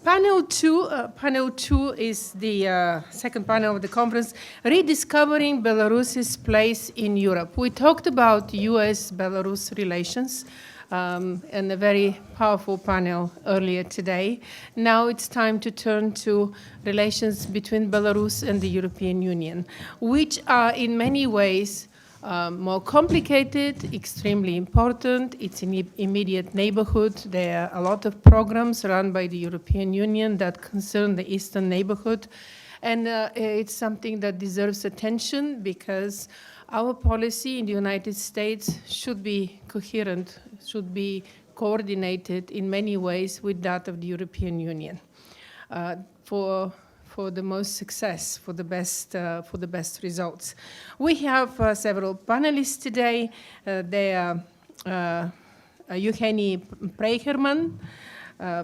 Panel two is the second panel of the conference, Rediscovering Belarus's Place in Europe. We talked about US-Belarus relations in a very powerful panel earlier today. Now it's time to turn to relations between Belarus and the European Union, which are in many ways more complicated, extremely important. It's in immediate neighborhood. There are a lot of programs run by the European Union that concern the eastern neighborhood. And it's something that deserves attention because our policy in the United States should be coherent, should be coordinated in many ways with that of the European Union for the most success, for the best results. We have several panelists today. They are Yauheni Preiherman,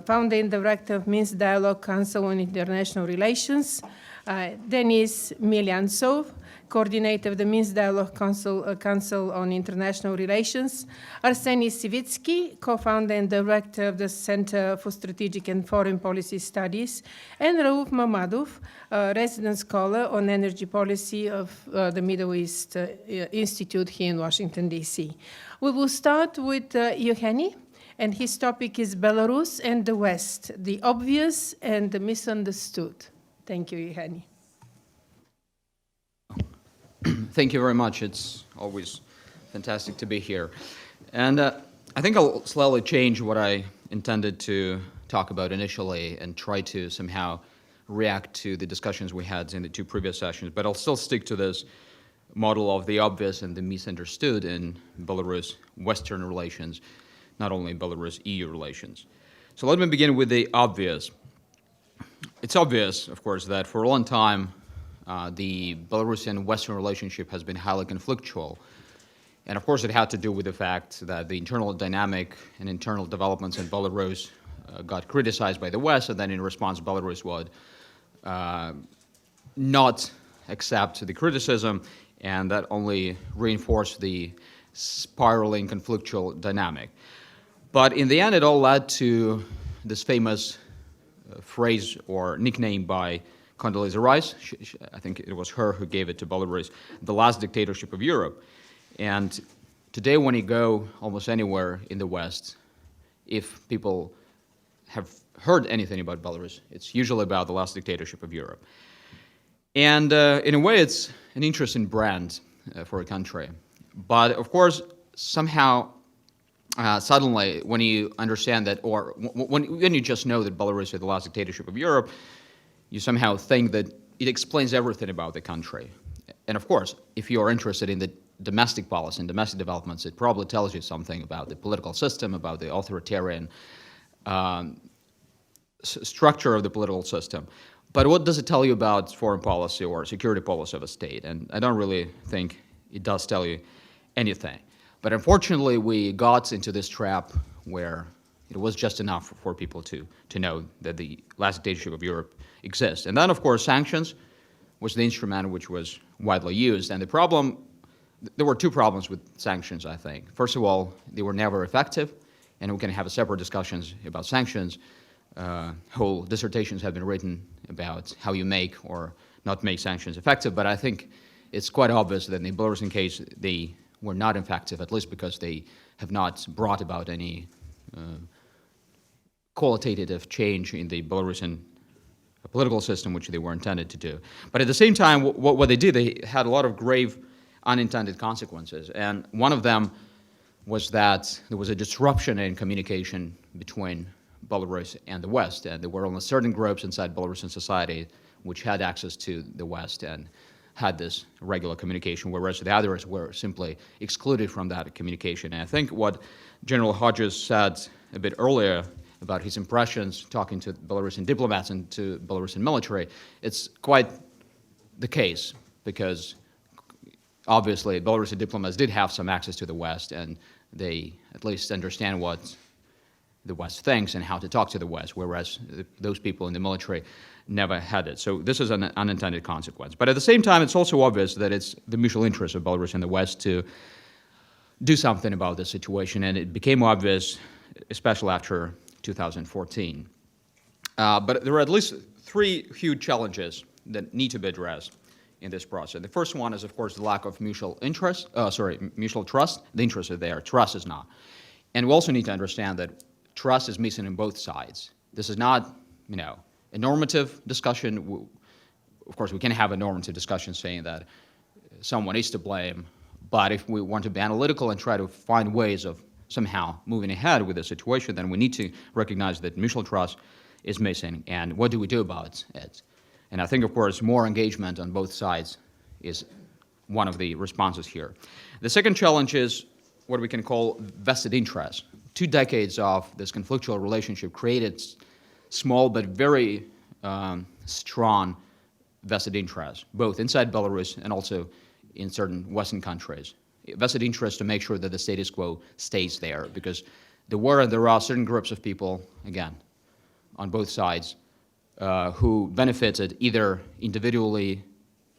founder and director of Minsk Dialogue Council on International Relations, Dzianis Melyantsou, coordinator of the Minsk Dialogue Council on International Relations, Arseny Sivitsky, co-founder and director of the Center for Strategic and Foreign Policy Studies, and Rauf Mammadov, resident scholar on energy policy of the Middle East Institute here in Washington, D.C. We will start with Yauheni, and his topic is Belarus and the West, the obvious and the misunderstood. Thank you, Yauheni. Thank you very much. It's always fantastic to be here. And I think I'll slightly change what I intended to talk about initially and try to somehow react to the discussions we had in the two previous sessions, but I'll still stick to this model of the obvious and the misunderstood in Belarus-Western relations, not only Belarus-EU relations. So let me begin with the obvious. It's obvious, of course, that for a long time, the Belarusian-Western relationship has been highly conflictual. And of course, it had to do with the fact that the internal dynamic and internal developments in Belarus got criticized by the West, and then in response, Belarus would not accept the criticism, and that only reinforced the spiraling conflictual dynamic. But in the end, it all led to this famous phrase or nickname by Condoleezza Rice. I think it was her who gave it to Belarus, the last dictatorship of Europe. And today, when you go almost anywhere in the West, if people have heard anything about Belarus, it's usually about the last dictatorship of Europe. And in a way, it's an interesting brand for a country. But of course, somehow, suddenly, when you understand that, or when you just know that Belarus is the last dictatorship of Europe, you somehow think that it explains everything about the country. And of course, if you are interested in the domestic policy and domestic developments, it probably tells you something about the political system, about the authoritarian structure of the political system. But what does it tell you about foreign policy or security policy of a state? And I don't really think it does tell you anything. But unfortunately, we got into this trap where it was just enough for people to know that the last dictatorship of Europe exists. And then, of course, sanctions was the instrument which was widely used. And the problem, there were two problems with sanctions, I think. First of all, they were never effective, and we can have separate discussions about sanctions. Whole dissertations have been written about how you make or not make sanctions effective, but I think it's quite obvious that in the Belarusian case, they were not effective, at least because they have not brought about any qualitative change in the Belarusian political system, which they were intended to do. But at the same time, what they did, they had a lot of grave unintended consequences. And one of them was that there was a disruption in communication between Belarus and the West. And there were only certain groups inside Belarusian society which had access to the West and had this regular communication, whereas the others were simply excluded from that communication. And I think what General Hodges said a bit earlier about his impressions talking to Belarusian diplomats and to Belarusian military, it's quite the case, because obviously Belarusian diplomats did have some access to the West, and they at least understand what the West thinks and how to talk to the West, whereas those people in the military never had it. So this is an unintended consequence. But at the same time, it's also obvious that it's the mutual interest of Belarus and the West to do something about this situation, and it became obvious, especially after 2014. But there are at least three huge challenges that need to be addressed in this process. The first one is, of course, the lack of mutual trust. The interests are there, trust is not. And we also need to understand that trust is missing on both sides. This is not, a normative discussion. Of course, we can have a normative discussion saying that someone is to blame, but if we want to be analytical and try to find ways of somehow moving ahead with the situation, then we need to recognize that mutual trust is missing, and what do we do about it? And I think, of course, more engagement on both sides is one of the responses here. The second challenge is what we can call vested interest. 2 decades of this conflictual relationship created small but very strong vested interest, both inside Belarus and also in certain Western countries. Vested interest to make sure that the status quo stays there, because there are certain groups of people, again, on both sides, who benefited either individually,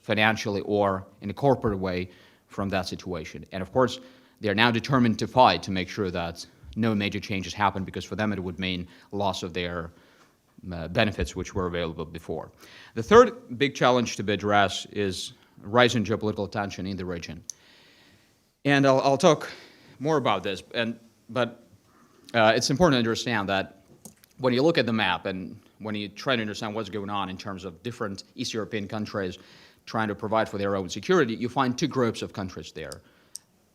financially, or in a corporate way from that situation. And of course, they are now determined to fight to make sure that no major changes happen, because for them it would mean loss of their benefits which were available before. The third big challenge to be addressed is rising geopolitical tension in the region. And I'll talk more about this, but it's important to understand that when you look at the map and when you try to understand what's going on in terms of different East European countries trying to provide for their own security, you find 2 groups of countries there.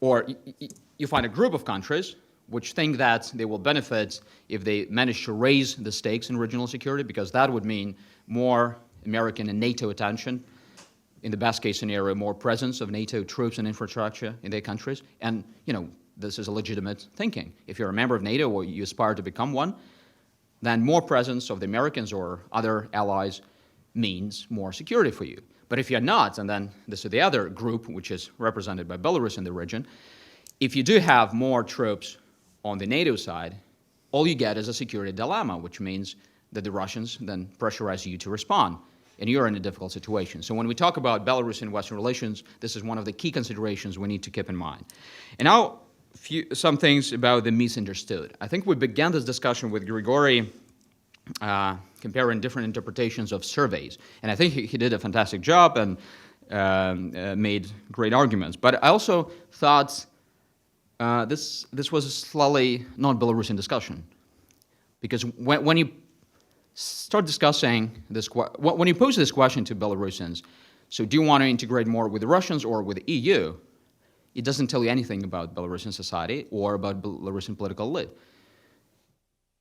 Or you find a group of countries which think that they will benefit if they manage to raise the stakes in regional security, because that would mean more American and NATO attention, in the best case scenario, more presence of NATO troops and infrastructure in their countries. And, this is a legitimate thinking. If you're a member of NATO or you aspire to become one, then more presence of the Americans or other allies means more security for you. But if you're not, and then this is the other group, which is represented by Belarus in the region, if you do have more troops on the NATO side, all you get is a security dilemma, which means that the Russians then pressurize you to respond, and you're in a difficult situation. So when we talk about Belarus and Western relations, this is one of the key considerations we need to keep in mind. And now, some things about the misunderstood. I think we began this discussion with Grigory comparing different interpretations of surveys, and I think he did a fantastic job and made great arguments. But I also thought this was a slightly non-Belarusian discussion, because when you start discussing this, when you pose this question to Belarusians, so do you want to integrate more with the Russians or with the EU? It doesn't tell you anything about Belarusian society or about Belarusian political elite.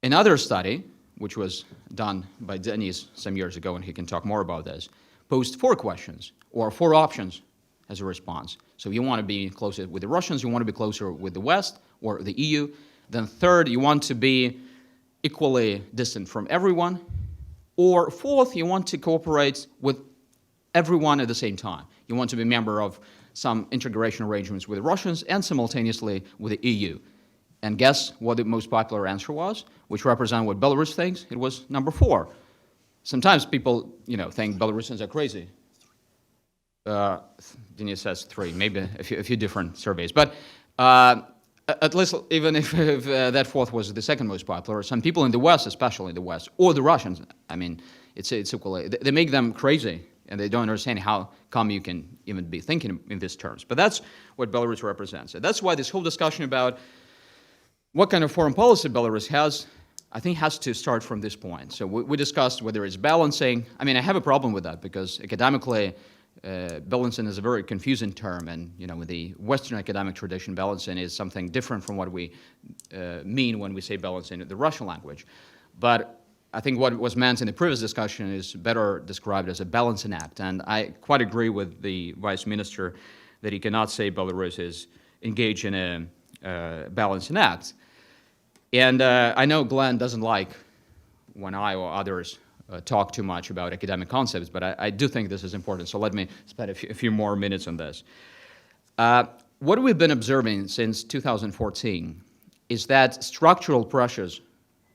Another study, which was done by Dzianis some years ago, and he can talk more about this, posed 4 questions, or 4 options as a response. So you want to be closer with the Russians, you want to be closer with the West or the EU. Then third, you want to be equally distant from everyone. Or fourth, you want to cooperate with everyone at the same time. You want to be a member of some integration arrangements with the Russians and simultaneously with the EU. And guess what the most popular answer was, which represents what Belarus thinks? It was number 4. Sometimes people, think Belarusians are crazy. Denis says 3, maybe a few different surveys. But at least, even if that 4th was the second most popular, some people in the West, especially in the West, or the Russians, it's equally, they make them crazy, and they don't understand how come you can even be thinking in these terms. But that's what Belarus represents. And that's why this whole discussion about what kind of foreign policy Belarus has, I think, has to start from this point. So we discussed whether it's balancing. I have a problem with that, because academically, balancing is a very confusing term, and with the Western academic tradition, balancing is something different from what we mean when we say balancing in the Russian language. But I think what was meant in the previous discussion is better described as a balancing act, and I quite agree with the Vice Minister that he cannot say Belarus is engaged in a balancing act. And I know Glenn doesn't like when I or others talk too much about academic concepts, but I do think this is important, so let me spend a few more minutes on this. What we've been observing since 2014 is that structural pressures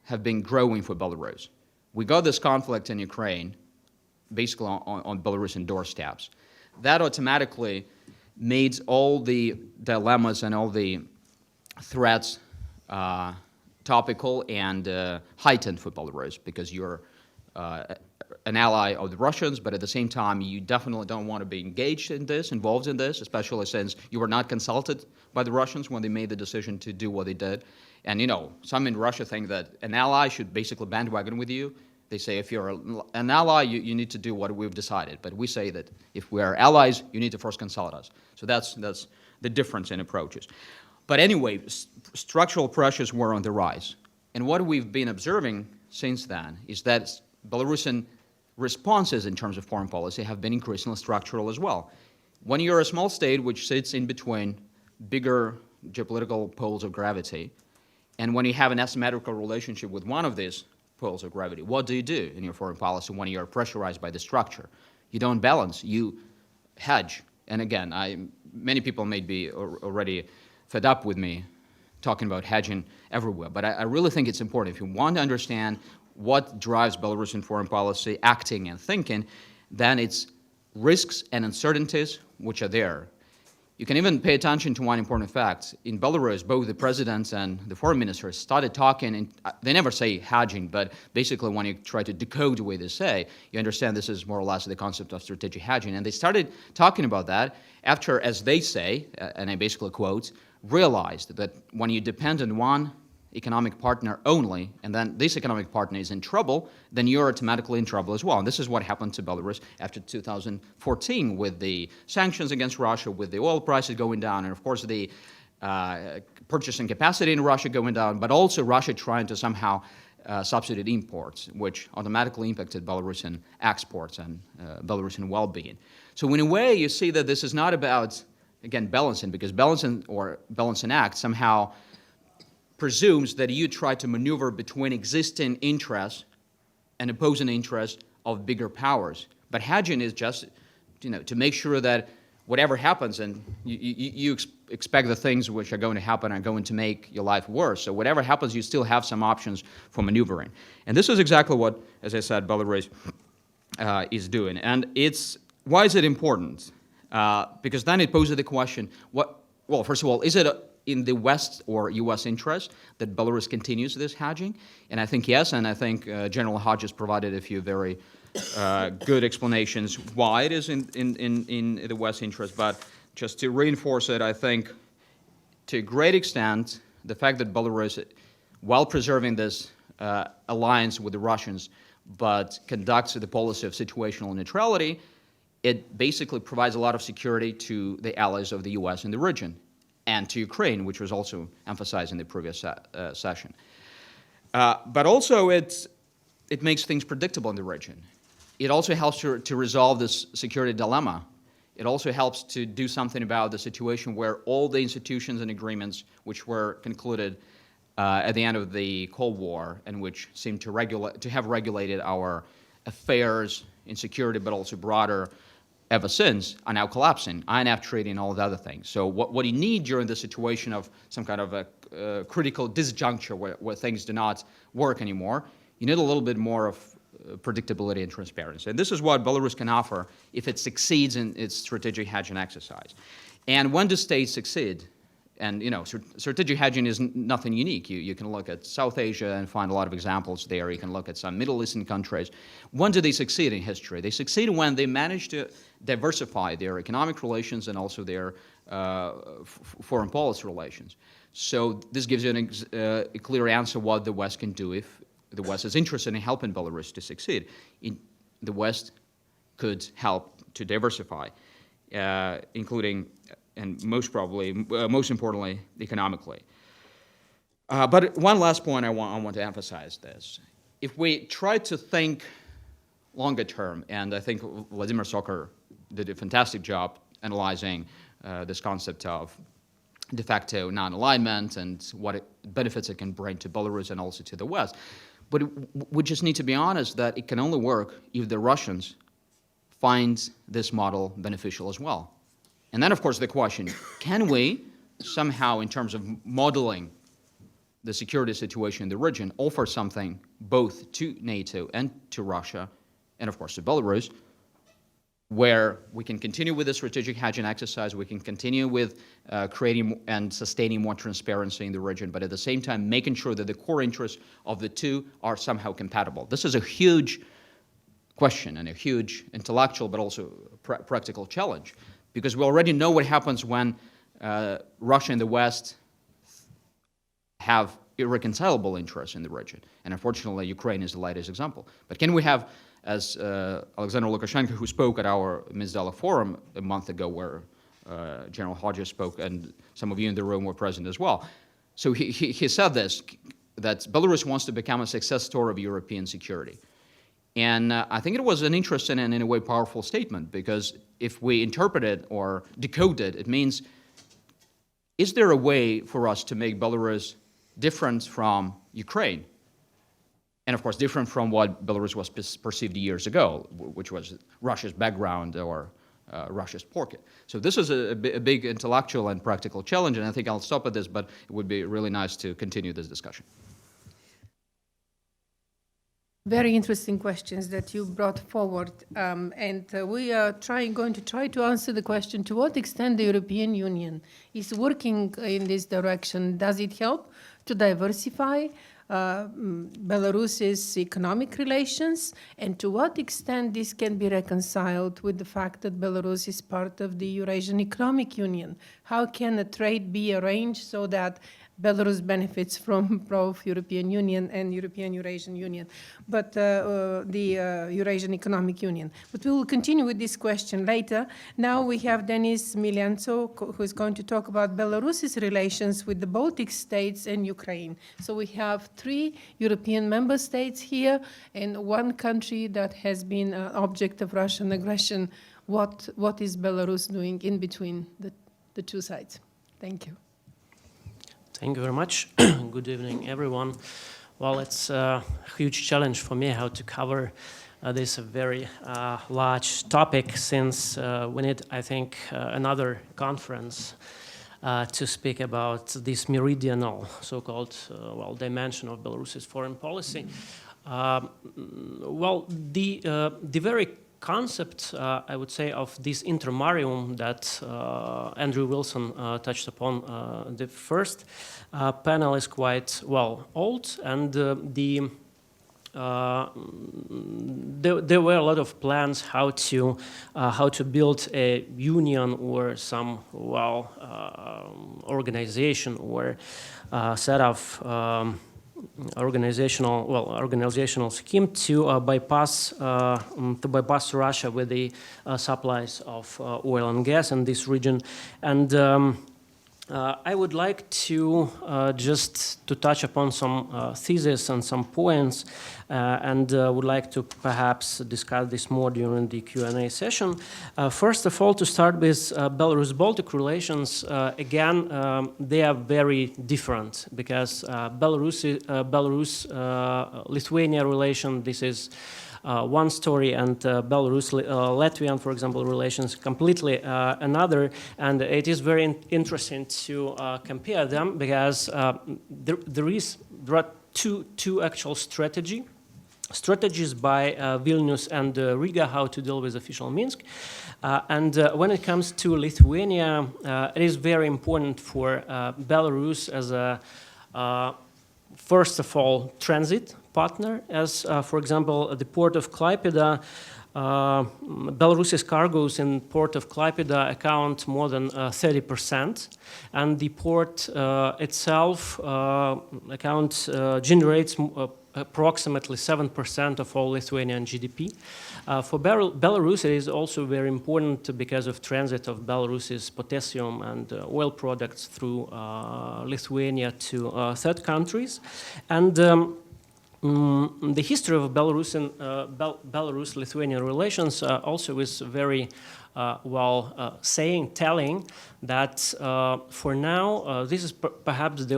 have been growing for Belarus. We got this conflict in Ukraine basically on Belarusian doorsteps. That automatically made all the dilemmas and all the threats topical and heightened for Belarus, because you're an ally of the Russians, but at the same time, you definitely don't want to be engaged in this, involved in this, especially since you were not consulted by the Russians when they made the decision to do what they did. And, some in Russia think that an ally should basically bandwagon with you. They say if you're an ally, you need to do what we've decided. But we say that if we are allies, you need to first consult us. So that's the difference in approaches. But anyway, structural pressures were on the rise. And what we've been observing since then is that Belarusian responses in terms of foreign policy have been increasingly structural as well. When you're a small state which sits in between bigger geopolitical poles of gravity, and when you have an asymmetrical relationship with one of these poles of gravity, what do you do in your foreign policy when you're pressurized by the structure? You don't balance, you hedge. And again, many people may be already fed up with me talking about hedging everywhere, but I really think it's important. If you want to understand what drives Belarusian foreign policy, acting and thinking, then it's risks and uncertainties which are there. You can even pay attention to one important fact. In Belarus, both the president and the foreign minister started talking, and they never say hedging, but basically when you try to decode the way they say, you understand this is more or less the concept of strategic hedging. And they started talking about that after, as they say, and I basically quote, realized that when you depend on one economic partner only, and then this economic partner is in trouble, then you're automatically in trouble as well. And this is what happened to Belarus after 2014 with the sanctions against Russia, with the oil prices going down, and of course the purchasing capacity in Russia going down, but also Russia trying to somehow subsidize imports, which automatically impacted Belarusian exports and Belarusian well-being. So in a way, you see that this is not about, again, balancing, because balancing act somehow presumes that you try to maneuver between existing interests and opposing interests of bigger powers. But hedging is just, to make sure that whatever happens, and you expect the things which are going to happen are going to make your life worse. So whatever happens, you still have some options for maneuvering. And this is exactly what, as I said, Belarus is doing. And why is it important? Because then it poses the question, well, first of all, is it in the West or U.S. interest that Belarus continues this hedging? And I think yes, and I think General Hodges provided a few very good explanations why it is in the West interest. But just to reinforce it, I think to a great extent, the fact that Belarus, while preserving this alliance with the Russians, but conducts the policy of situational neutrality, it basically provides a lot of security to the allies of the U.S. in the region, and to Ukraine, which was also emphasized in the previous session. But also it makes things predictable in the region. It also helps to resolve this security dilemma. It also helps to do something about the situation where all the institutions and agreements which were concluded at the end of the Cold War and which seem to have regulated our affairs in security, but also broader ever since, are now collapsing. INF Treaty and all the other things. So what you need during the situation of some kind of a critical disjuncture where things do not work anymore, you need a little bit more of predictability and transparency. And this is what Belarus can offer if it succeeds in its strategic hedging exercise. And when do states succeed? And strategic hedging is nothing unique. You can look at South Asia and find a lot of examples there. You can look at some Middle Eastern countries. When do they succeed in history? They succeed when they manage to diversify their economic relations and also their foreign policy relations. So this gives you a clear answer what the West can do if the West is interested in helping Belarus to succeed. The West could help to diversify, including and most importantly, economically. But one last point I want to emphasize this. If we try to think longer term, and I think Vladimir Sokar did a fantastic job analyzing this concept of de facto non-alignment and what benefits it can bring to Belarus and also to the West. But we just need to be honest that it can only work if the Russians find this model beneficial as well. And then, of course, the question, can we somehow, in terms of modeling the security situation in the region, offer something both to NATO and to Russia, and of course to Belarus, where we can continue with the strategic hedging exercise, we can continue with creating and sustaining more transparency in the region, but at the same time making sure that the core interests of the two are somehow compatible. This is a huge question and a huge intellectual but also practical challenge, because we already know what happens when Russia and the West have irreconcilable interests in the region. And unfortunately, Ukraine is the latest example. But can we have, as Alexander Lukashenko, who spoke at our Minsk forum a month ago, where General Hodges spoke, and some of you in the room were present as well. So he said this, that Belarus wants to become a success story of European security. And I think it was an interesting and in a way powerful statement, because if we interpret it or decode it, it means, is there a way for us to make Belarus different from Ukraine? And of course, different from what Belarus was perceived years ago, which was Russia's background or Russia's pocket. So this is a big intellectual and practical challenge, and I think I'll stop at this, but it would be really nice to continue this discussion. Very interesting questions that you brought forward, and we are going to try to answer the question: to what extent the European Union is working in this direction? Does it help to diversify Belarus's economic relations, and to what extent this can be reconciled with the fact that Belarus is part of the Eurasian Economic Union? How can a trade be arranged so that Belarus benefits from both European Union and European Eurasian Union, but the Eurasian Economic Union. But we will continue with this question later. Now we have Dzianis Melyantsou, who is going to talk about Belarus's relations with the Baltic states and Ukraine. So we have 3 European member states here and 1 country that has been an object of Russian aggression. What is Belarus doing in between the 2 sides? Thank you. Thank you very much. Good evening, everyone. Well, it's a huge challenge for me how to cover this very large topic, since we need, I think, another conference to speak about this meridional, so-called, dimension of Belarus's foreign policy. The very concept, I would say, of this intermarium that Andrew Wilson touched upon the first panel is quite old, and there were a lot of plans how to build a union or some organization or set of organizational scheme to bypass Russia with the supplies of oil and gas in this region. And I would like to just to touch upon some theses and some points, and would like to perhaps discuss this more during the Q&A session. First of all, to start with Belarus-Baltic relations, again, they are very different, because Belarus-Lithuania relation, this is one story, and Belarus-Latvian, for example, relations completely another. And it is very interesting to compare them, because there are two actual strategies by Vilnius and Riga how to deal with official Minsk. And when it comes to Lithuania, it is very important for Belarus as a first of all transit partner, as for example the port of Klaipėda. Belarus's cargoes in port of Klaipėda account more than 30%, and the port itself generates approximately 7% of all Lithuanian GDP. For Belarus, it is also very important because of transit of Belarus's potassium and oil products through Lithuania to third countries. And the history of Belarus and Belarus-Lithuanian relations also is very telling that for now this is perhaps the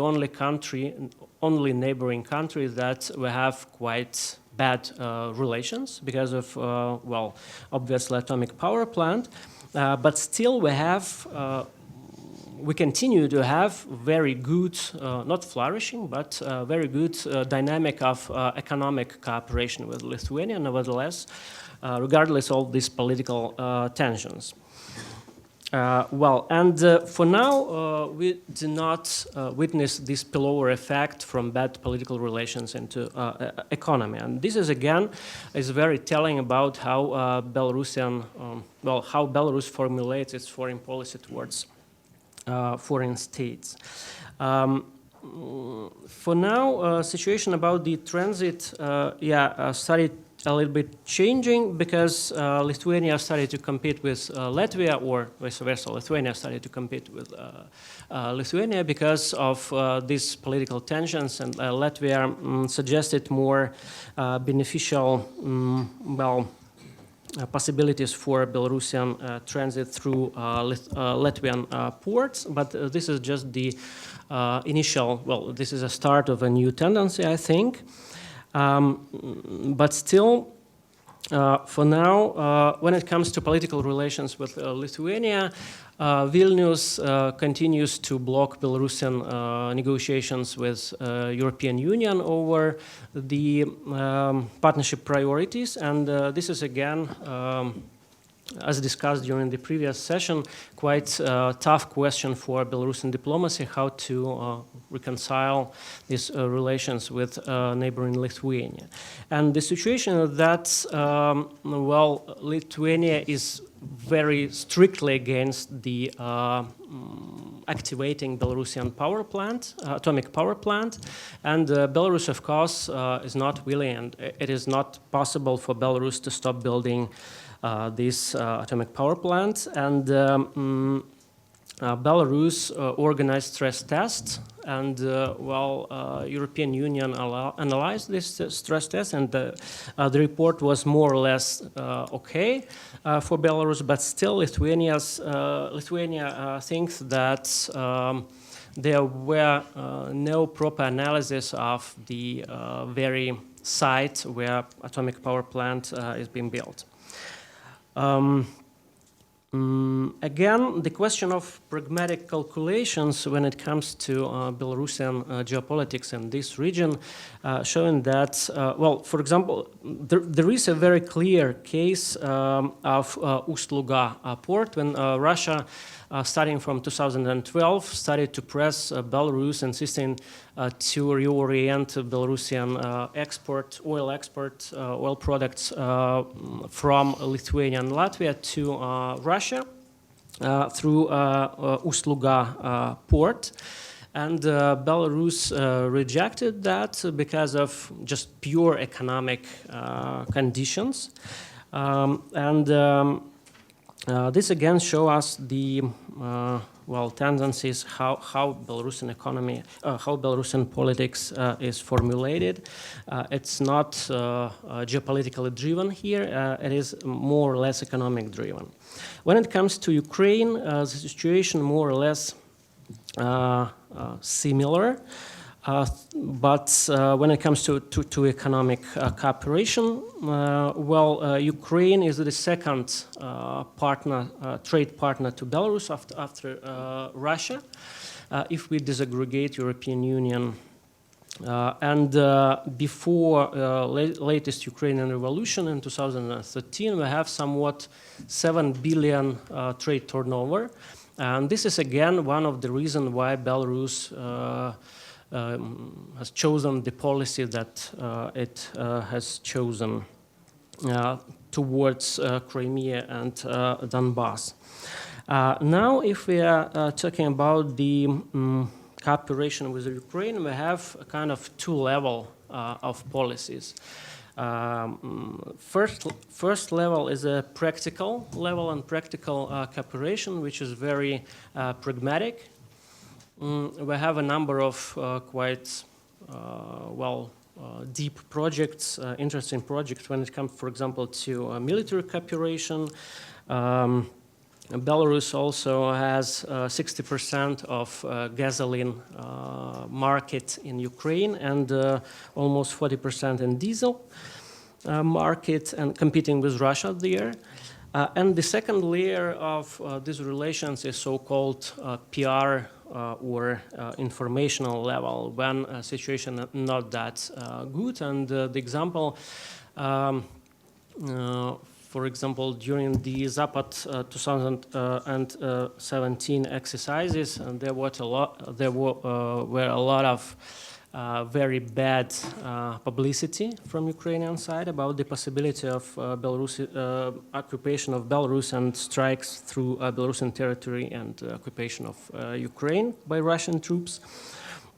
only neighboring country that we have quite bad relations because of obviously atomic power plant, but still we continue to have very good, not flourishing, but very good dynamic of economic cooperation with Lithuania, nevertheless, regardless of these political tensions. For now, we do not witness this spillover effect from bad political relations into economy, and this is again is very telling about how how Belarus formulates its foreign policy towards foreign states. For now, situation about the transit, started a little bit changing because Lithuania started to compete with Latvia, or vice versa, Lithuania started to compete with Lithuania because of these political tensions, and Latvia suggested more beneficial, possibilities for Belarusian transit through Latvian ports, but this is just the this is a start of a new tendency, I think. But still, for now, when it comes to political relations with Lithuania, Vilnius continues to block Belarusian negotiations with European Union over the partnership priorities, and this is again, as discussed during the previous session, quite a tough question for Belarusian diplomacy, how to reconcile these relations with neighboring Lithuania. And the situation is that, Lithuania is very strictly against the activating Belarusian power plant, atomic power plant, and Belarus, of course, is not willing, and it is not possible for Belarus to stop building this atomic power plant, and Belarus organized stress tests, and European Union analyzed this stress test, and the report was more or less okay for Belarus, but still Lithuania thinks that there were no proper analysis of the very site where atomic power plant is being built. Again, the question of pragmatic calculations when it comes to Belarusian geopolitics in this region, showing that, for example, there is a very clear case of Ust-Luga port when Russia, starting from 2012, started to press Belarus, insisting to reorient Belarusian oil products from Lithuania and Latvia to Russia through Ust-Luga port. And Belarus rejected that because of just pure economic conditions. This again shows us the tendencies how Belarusian economy, how Belarusian politics is formulated. It's not geopolitically driven here. It is more or less economic driven. When it comes to Ukraine, the situation more or less similar. But when it comes to economic cooperation, Ukraine is the second trade partner to Belarus after Russia. If we disaggregate European Union and before latest Ukrainian revolution in 2013, we have somewhat 7 billion trade turnover. And this is again one of the reasons why Belarus has chosen the policy that it has chosen towards Crimea and Donbass. Now, if we are talking about the cooperation with Ukraine, we have a kind of two levels of policies. First level is a practical level and practical cooperation, which is very pragmatic. We have a number of quite deep projects, interesting projects when it comes, for example, to military cooperation. Belarus also has 60% of gasoline market in Ukraine and almost 40% in diesel market, and competing with Russia there. And the second layer of these relations is so-called PR or informational level, when a situation is not that good. And the example for example, during the Zapad 2017 exercises, and there were a lot of very bad publicity from Ukrainian side about the possibility of occupation of Belarus and strikes through Belarusian territory and occupation of Ukraine by Russian troops.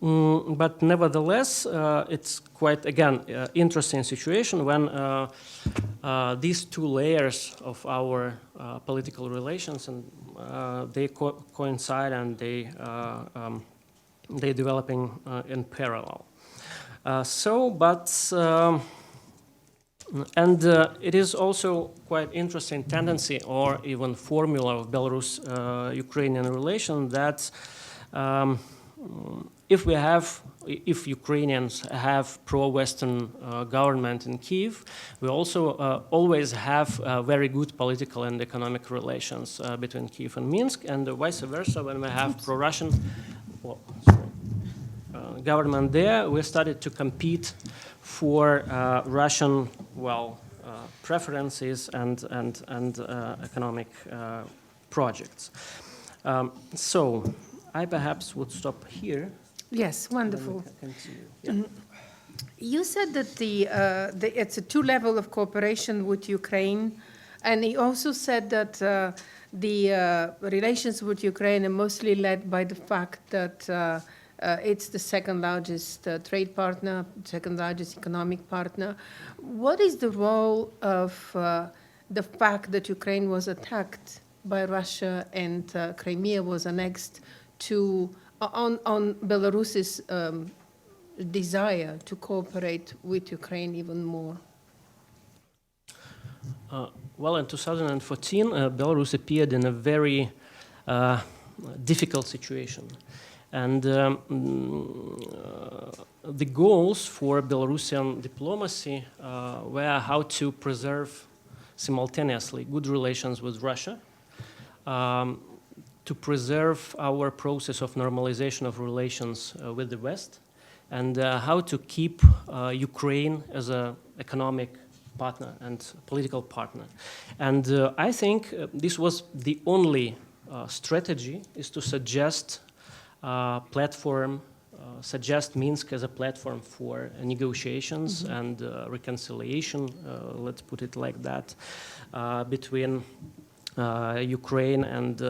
But nevertheless, it's quite, again, interesting situation when these two layers of our political relations and they coincide and they're developing in parallel. It is also quite interesting tendency or even formula of Belarus-Ukrainian relation that if Ukrainians have pro-Western government in Kiev, we also always have very good political and economic relations between Kiev and Minsk, and vice versa. When we have pro-Russian government there, we started to compete for Russian preferences and economic projects. So I perhaps would stop here. Yes, wonderful. Yeah. You said that it's a two-level of cooperation with Ukraine, and you also said that the relations with Ukraine are mostly led by the fact that it's the second largest trade partner, second largest economic partner. What is the role of the fact that Ukraine was attacked by Russia and Crimea was annexed on Belarus's desire to cooperate with Ukraine even more? Well, in 2014, Belarus appeared in a very difficult situation. And the goals for Belarusian diplomacy were how to preserve simultaneously good relations with Russia, to preserve our process of normalization of relations with the West, and how to keep Ukraine as an economic partner and political partner. And I think this was the only strategy, is to suggest suggest Minsk as a platform for negotiations and reconciliation, let's put it like that, between Ukraine and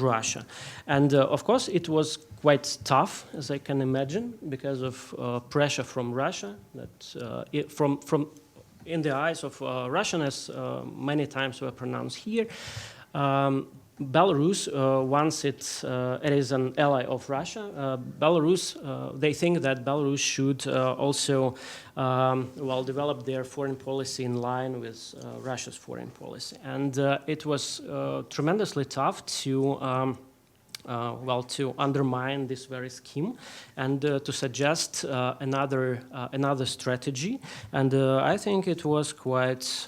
Russia. And of course, it was quite tough, as I can imagine, because of pressure from Russia, that in the eyes of Russian, as many times were pronounced here, Belarus, once it is an ally of Russia, they think that Belarus should also develop their foreign policy in line with Russia's foreign policy. And it was tremendously tough to undermine this very scheme and to suggest another strategy. And I think it was quite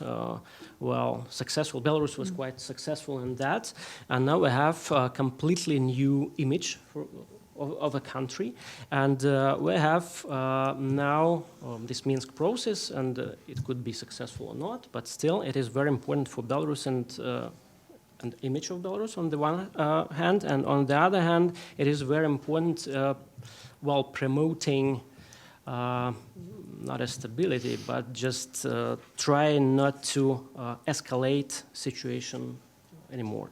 successful. Belarus was quite successful in that. And now we have a completely new image of a country. And we have now this Minsk process, and it could be successful or not, but still it is very important for Belarus and image of Belarus on the one hand, and on the other hand, it is very important while promoting not a stability, but just try not to escalate situation anymore.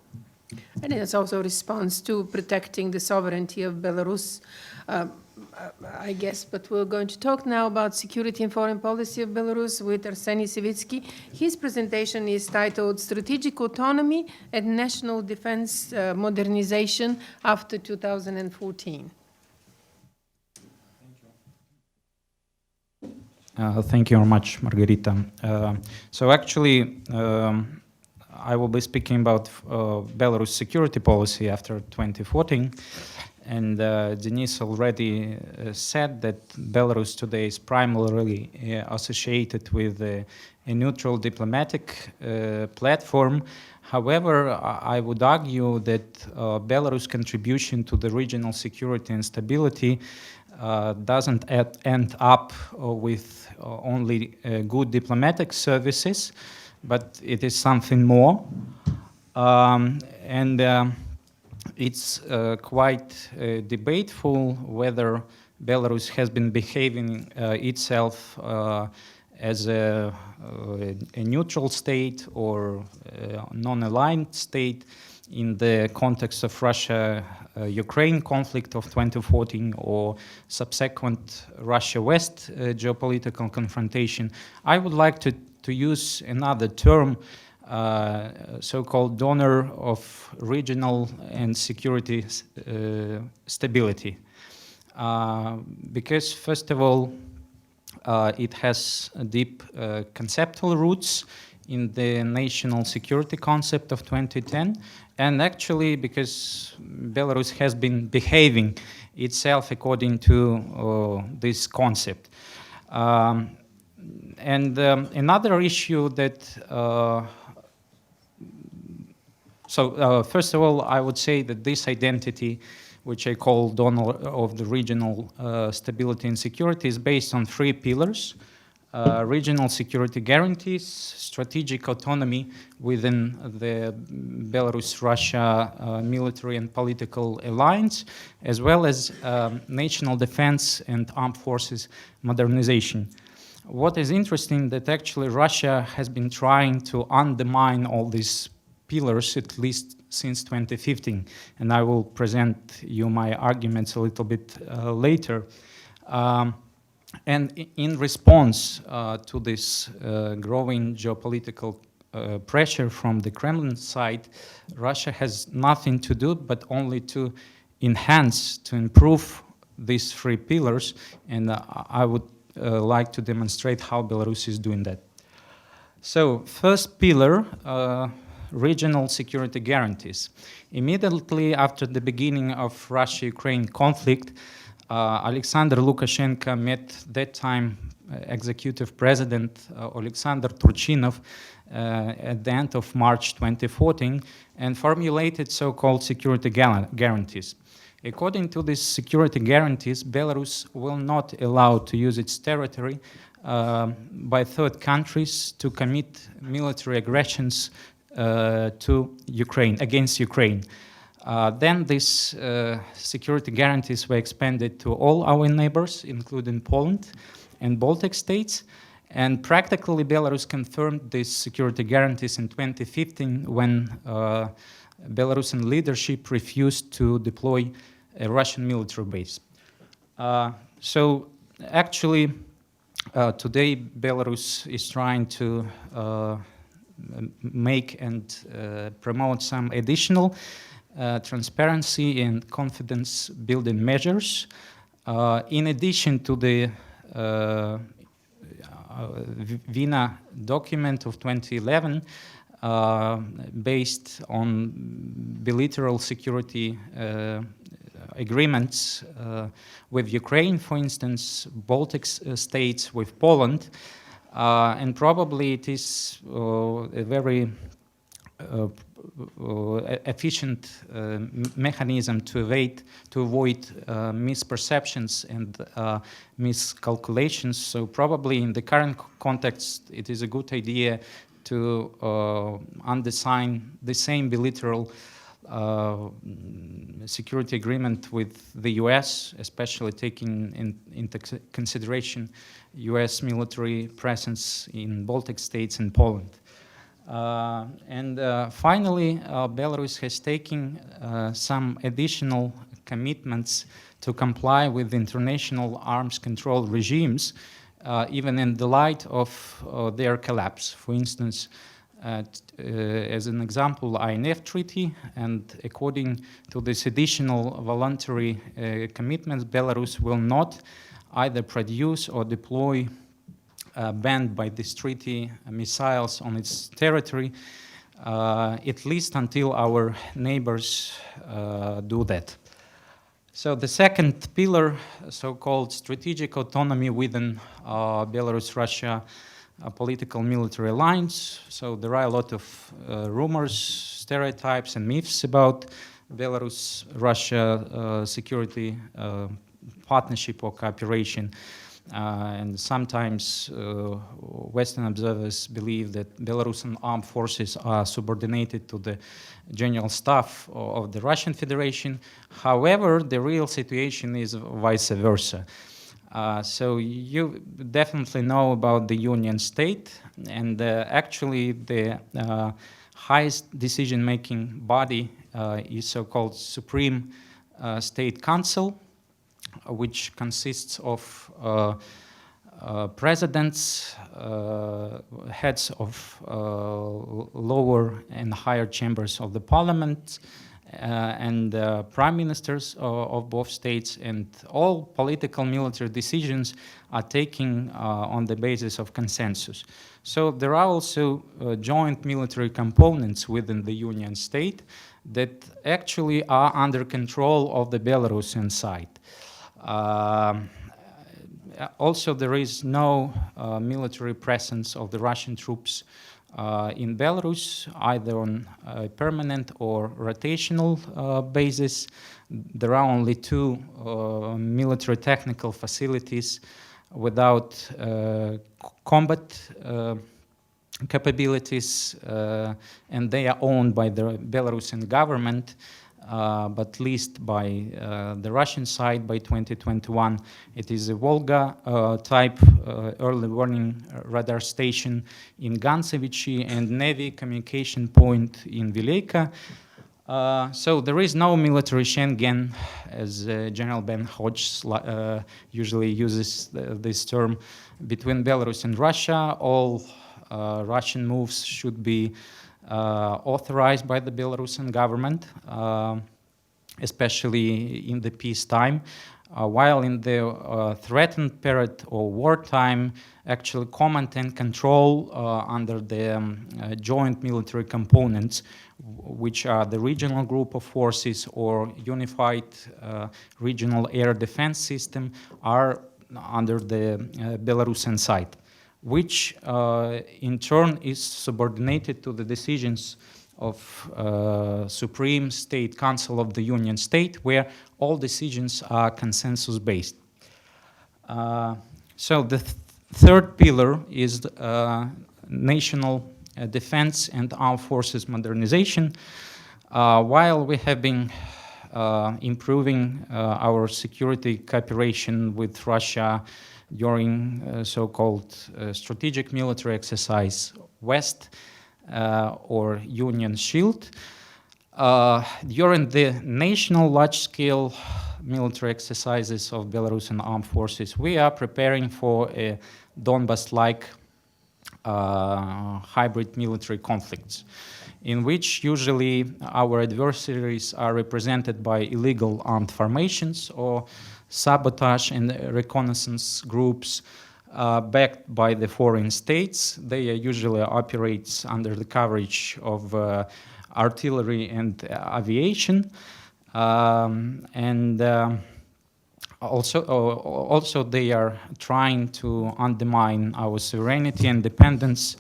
And it's also a response to protecting the sovereignty of Belarus, I guess. But we're going to talk now about security and foreign policy of Belarus with Arseny Sivitsky. His presentation is titled Strategic Autonomy and National Defense Modernization after 2014. Thank you very much, Margarita. So actually, I will be speaking about Belarus security policy after 2014. And Dzianis already said that Belarus today is primarily associated with a neutral diplomatic platform. However, I would argue that Belarus' contribution to the regional security and stability doesn't end up with only good diplomatic services. but it is something more. And it's quite debateful whether Belarus has been behaving itself as a neutral state or non-aligned state in the context of Russia-Ukraine conflict of 2014 or subsequent Russia-West geopolitical confrontation. I would like to use another term, so-called donor of regional and security stability. Because first of all, it has deep conceptual roots in the national security concept of 2010, and actually because Belarus has been behaving itself according to this concept. And another issue that first of all, I would say that this identity, which I call donor of the regional stability and security, is based on 3 pillars: regional security guarantees, strategic autonomy within the Belarus-Russia military and political alliance, as well as national defense and armed forces modernization. What is interesting that actually Russia has been trying to undermine all these pillars, at least since 2015, and I will present you my arguments a little bit later. And in response to this growing geopolitical pressure from the Kremlin side, Russia has nothing to do but only to enhance, to improve these 3 pillars, and I would like to demonstrate how Belarus is doing that. So, first pillar, regional security guarantees. Immediately after the beginning of Russia-Ukraine conflict, Alexander Lukashenko met that time executive president Alexander Turchinov at the end of March 2014 and formulated so-called security guarantees. According to these security guarantees, Belarus will not allow to use its territory by third countries to commit military aggressions to Ukraine, against Ukraine. Then these security guarantees were expanded to all our neighbors, including Poland and Baltic states. And practically, Belarus confirmed these security guarantees in 2015 when Belarusian leadership refused to deploy a Russian military base. So actually, today Belarus is trying to make and promote some additional transparency and confidence building measures. In addition to the Vienna document of 2011, based on bilateral security agreements with Ukraine, for instance, Baltic states with Poland, and probably it is a very efficient mechanism to avoid misperceptions and miscalculations. So probably in the current context, it is a good idea to undersign the same bilateral security agreement with the US, especially taking into consideration US military presence in Baltic states and Poland. Finally, Belarus has taken some additional commitments to comply with international arms control regimes, even in the light of their collapse. For instance, as an example, INF Treaty, and according to this additional voluntary commitments, Belarus will not either produce or deploy banned by this treaty missiles on its territory, at least until our neighbors do that. So the second pillar, so-called strategic autonomy within Belarus-Russia political military alliance. So there are a lot of rumors, stereotypes, and myths about Belarus-Russia security partnership or cooperation. And sometimes Western observers believe that Belarusian armed forces are subordinated to the general staff of the Russian Federation. However, the real situation is vice versa. So you definitely know about the Union State, and actually the highest decision-making body is so-called Supreme State Council, which consists of presidents, heads of lower and higher chambers of the parliament, and prime ministers of both states, and all political military decisions are taken on the basis of consensus. So there are also joint military components within the Union State that actually are under control of the Belarusian side. Also, there is no military presence of the Russian troops in Belarus, either on a permanent or rotational basis. There are only two military technical facilities without combat capabilities, and they are owned by the Belarusian government, but leased by the Russian side by 2021. It is a Volga type early warning radar station in Gancevichi and Navy communication point in Vileyka. So there is no military Schengen, as General Ben Hodge usually uses this term, between Belarus and Russia. All Russian moves should be authorized by the Belarusian government, especially in the peacetime, while in the threatened period or wartime, actually command and control under the joint military components, which are the regional group of forces or unified regional air defense system, are under the Belarusian side, which in turn is subordinated to the decisions of Supreme State Council of the Union State, where all decisions are consensus-based. So the third pillar is national defense and armed forces modernization. While we have been improving our security cooperation with Russia during so-called strategic military exercise West or Union Shield, during the national large-scale military exercises of Belarusian armed forces, we are preparing for a Donbass-like hybrid military conflicts, in which usually our adversaries are represented by illegal armed formations or sabotage and reconnaissance groups backed by the foreign states. They usually operate under the coverage of artillery and aviation, also they are trying to undermine our sovereignty, independence,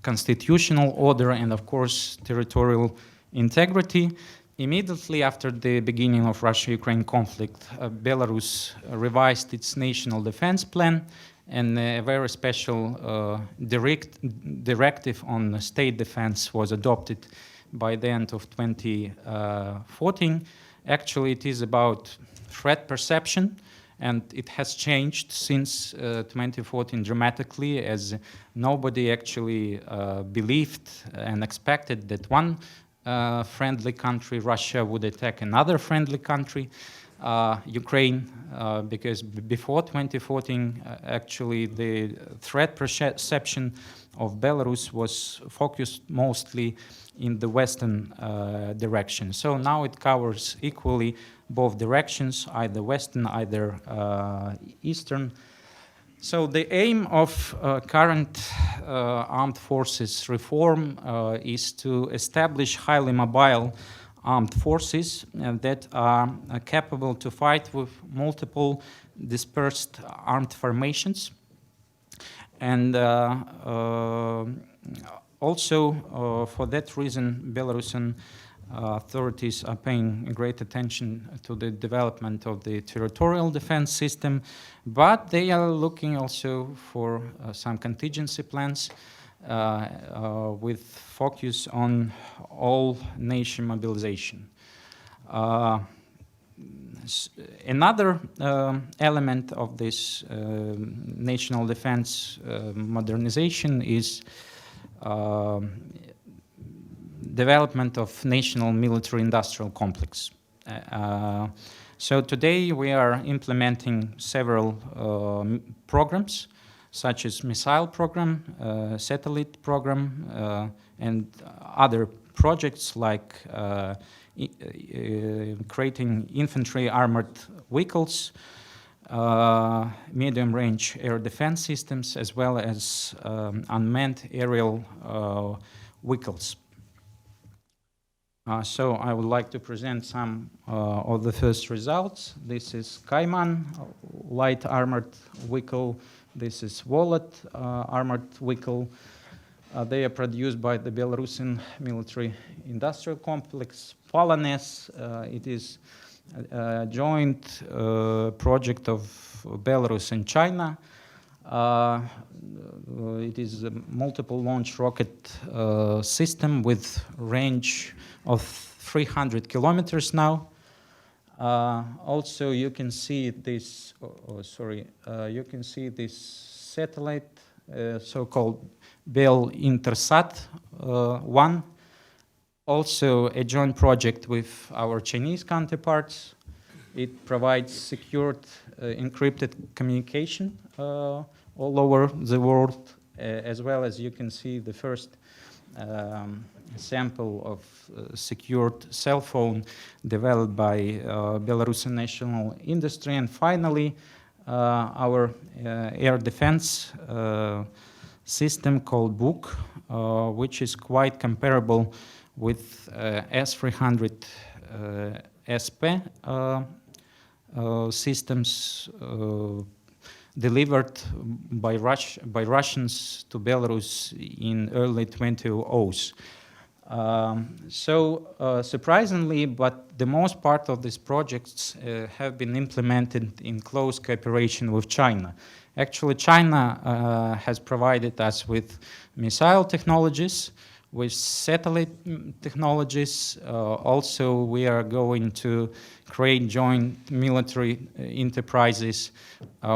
constitutional order, and of course territorial integrity. Immediately after the beginning of Russia-Ukraine conflict, Belarus revised its national defense plan, and a very special directive on state defense was adopted by the end of 2014. Actually, it is about threat perception, and it has changed since 2014 dramatically, as nobody actually believed and expected that one friendly country, Russia, would attack another friendly country, Ukraine, because before 2014, actually the threat perception of Belarus was focused mostly in the western direction. So now it covers equally both directions, either western, either eastern. So the aim of current armed forces reform is to establish highly mobile armed forces that are capable to fight with multiple dispersed armed formations. And also, for that reason, Belarusian authorities are paying great attention to the development of the territorial defense system, but they are looking also for some contingency plans with focus on all nation mobilization. Another element of this national defense modernization is development of national military industrial complex. So today we are implementing several programs, such as missile program, satellite program, and other projects like creating infantry armored vehicles, medium-range air defense systems, as well as unmanned aerial vehicles. So I would like to present some of the first results. This is Kaiman, light armored vehicle. This is Wallet, armored vehicle. They are produced by the Belarusian military industrial complex, Polones. It is a joint project of Belarus and China. It is a multiple launch rocket system with range of 300 kilometers now. Also, you can see this. You can see this satellite, so-called Bell Intersat 1. Also, a joint project with our Chinese counterparts. It provides secured, encrypted communication all over the world, as well as you can see the first sample of secured cell phone developed by Belarusian national industry. And finally, our air defense system called Buk, which is quite comparable with S-300 SP systems delivered by Russians to Belarus in early 2000s. Surprisingly, but the most part of these projects have been implemented in close cooperation with China. Actually, China has provided us with missile technologies, with satellite technologies. Also, we are going to create joint military enterprises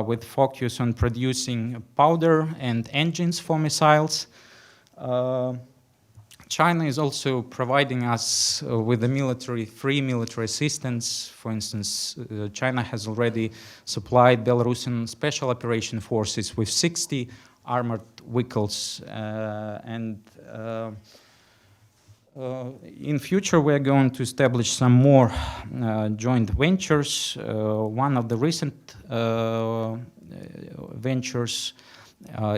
with focus on producing powder and engines for missiles. China is also providing us with the free military assistance. For instance, China has already supplied Belarusian Special Operation Forces with 60 armored vehicles, in future we are going to establish some more joint ventures. One of the recent ventures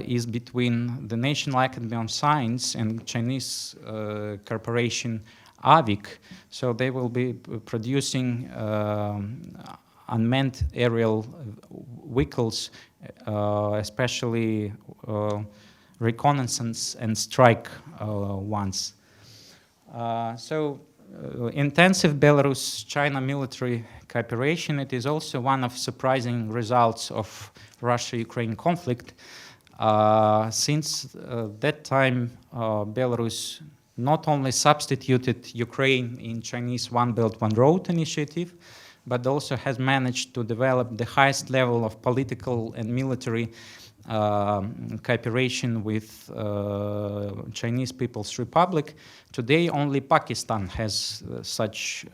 is between the National Academy of Science and Chinese corporation AVIC. So they will be producing unmanned aerial vehicles, especially reconnaissance and strike ones. Intensive Belarus-China military cooperation, it is also one of surprising results of Russia-Ukraine conflict. Since that time, Belarus not only substituted Ukraine in Chinese One Belt, One Road initiative, but also has managed to develop the highest level of political and military cooperation with Chinese People's Republic. Today, only Pakistan has such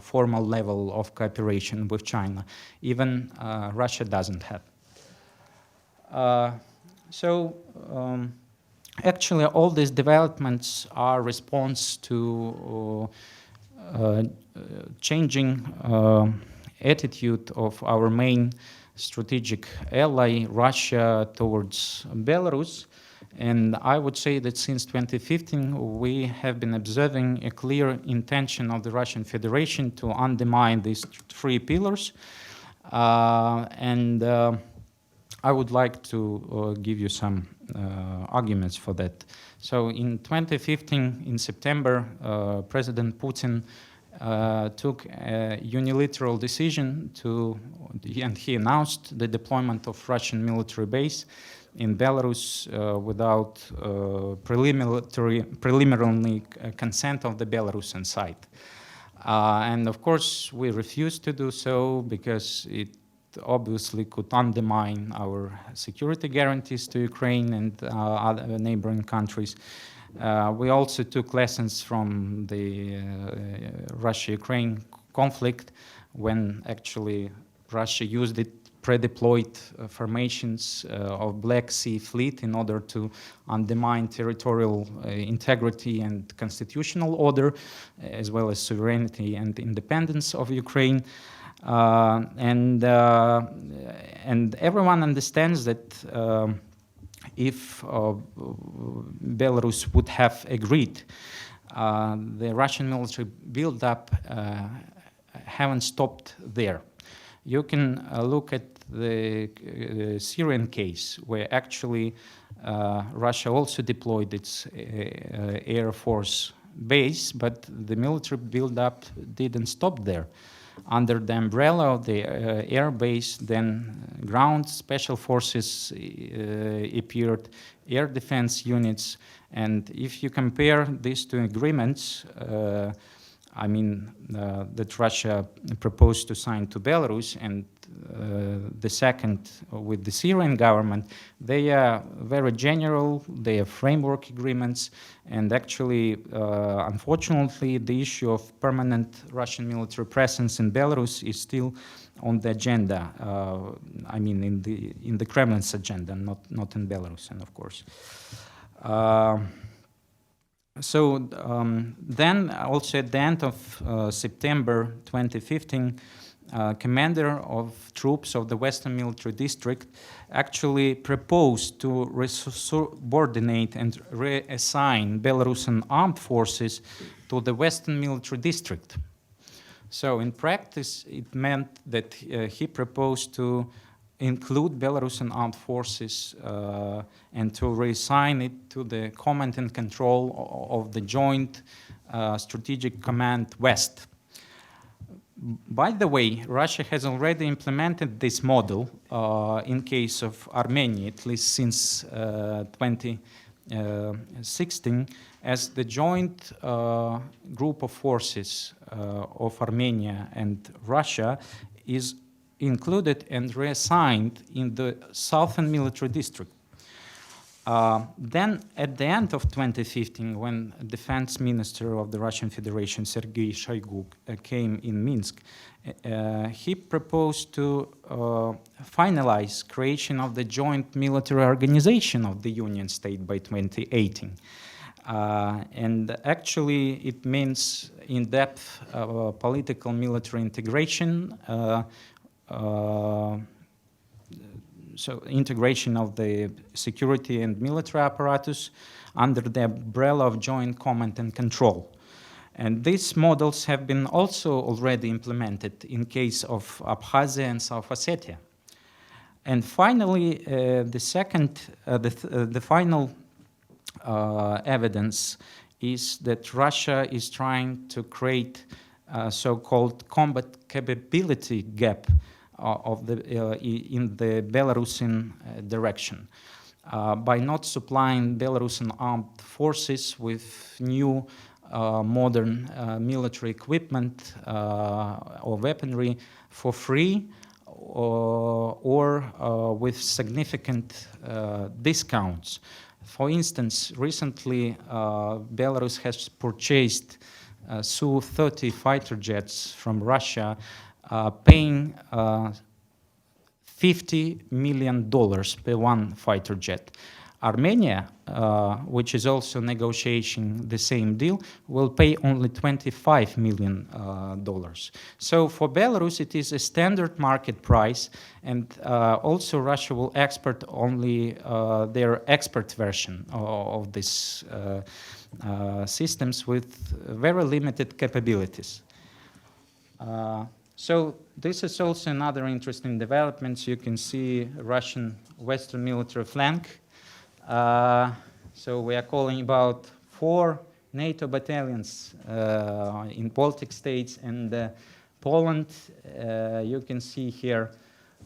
formal level of cooperation with China. Even Russia doesn't have. Actually, all these developments are response to changing attitude of our main strategic ally, Russia, towards Belarus. And I would say that since 2015, we have been observing a clear intention of the Russian Federation to undermine these three pillars. I would like to give you some arguments for that. So in 2015, in September, President Putin took a unilateral decision and he announced the deployment of Russian military base in Belarus without preliminary consent of the Belarusian side. And of course, we refused to do so because it obviously could undermine our security guarantees to Ukraine and other neighboring countries. We also took lessons from the Russia-Ukraine conflict when actually Russia used it pre-deployed formations of Black Sea Fleet in order to undermine territorial integrity and constitutional order, as well as sovereignty and independence of Ukraine. And everyone understands that if Belarus would have agreed, the Russian military build-up haven't stopped there. You can look at the Syrian case, where actually Russia also deployed its Air Force base, but the military build-up didn't stop there. Under the umbrella of the air base, then ground special forces appeared, air defense units, and if you compare these two agreements, I mean, that Russia proposed to sign to Belarus and the second with the Syrian government, they are very general, they are framework agreements, and actually, unfortunately, the issue of permanent Russian military presence in Belarus is still on the agenda, I mean, in the Kremlin's agenda, not in Belarus, and of course. So then, also at the end of September 2015, commander of troops of the Western Military District actually proposed to subordinate and reassign Belarusian armed forces to the Western Military District. So in practice, it meant that he proposed to include Belarusian armed forces and to reassign it to the command and control of the Joint Strategic Command West. By the way, Russia has already implemented this model in case of Armenia, at least since 2016, as the joint group of forces of Armenia and Russia is included and reassigned in the Southern Military District. Then, at the end of 2015, when Defense Minister of the Russian Federation, Sergei Shoigu, came in Minsk, he proposed to finalize creation of the joint military organization of the Union State by 2018. And actually, it means in-depth political military integration, so integration of the security and military apparatus under the umbrella of joint command and control. And these models have been also already implemented in case of Abkhazia and South Ossetia. And finally, the final evidence is that Russia is trying to create a so-called combat capability gap in the Belarusian direction by not supplying Belarusian armed forces with new modern military equipment or weaponry for free or with significant discounts. For instance, recently Belarus has purchased Su-30 fighter jets from Russia, paying $50 million per one fighter jet. Armenia, which is also negotiating the same deal, will pay only $25 million. So for Belarus, it is a standard market price, and also Russia will export only their expert version of these systems with very limited capabilities. So this is also another interesting development. You can see Russian Western military flank. So we are calling about 4 NATO battalions in Baltic states and Poland. You can see here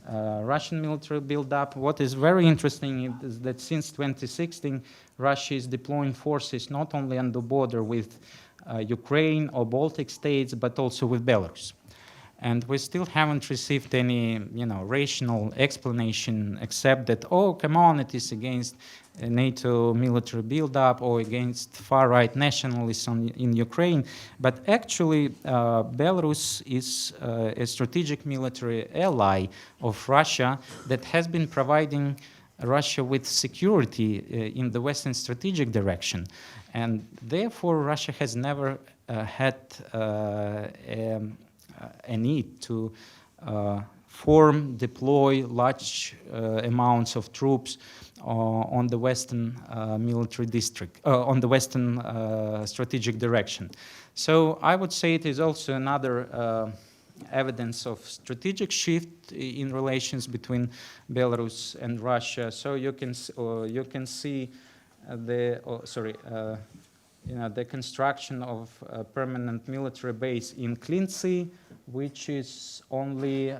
Russian military build-up. What is very interesting is that since 2016, Russia is deploying forces not only on the border with Ukraine or Baltic states, but also with Belarus. And we still haven't received any, rational explanation except that, oh, come on, it is against NATO military buildup or against far-right nationalism in Ukraine. But actually, Belarus is a strategic military ally of Russia that has been providing Russia with security in the Western strategic direction. And therefore, Russia has never had a need to deploy large amounts of troops on the Western military district, on the Western strategic direction. So I would say it is also another evidence of strategic shift in relations between Belarus and Russia. So you can see the construction of a permanent military base in Klintsy, which is only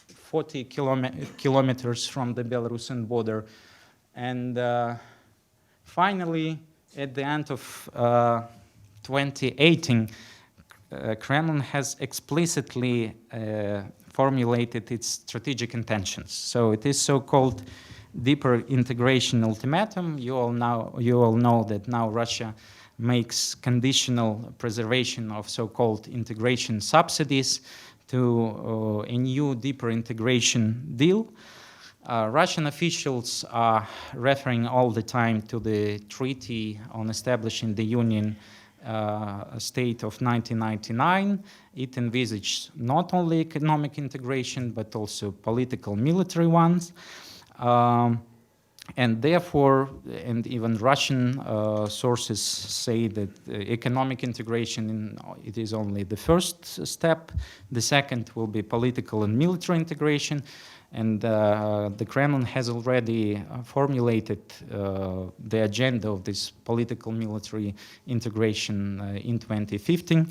40 kilometers from the Belarusian border. And finally, at the end of 2018, Kremlin has explicitly formulated its strategic intentions. So it is so-called deeper integration ultimatum. You all know that now Russia makes conditional preservation of so-called integration subsidies to a new deeper integration deal. Russian officials are referring all the time to the Treaty on Establishing the Union State of 1999. It envisages not only economic integration, but also political military ones. And therefore, and even Russian sources say that economic integration, it is only the first step. The second will be political and military integration. And the Kremlin has already formulated the agenda of this political military integration in 2015.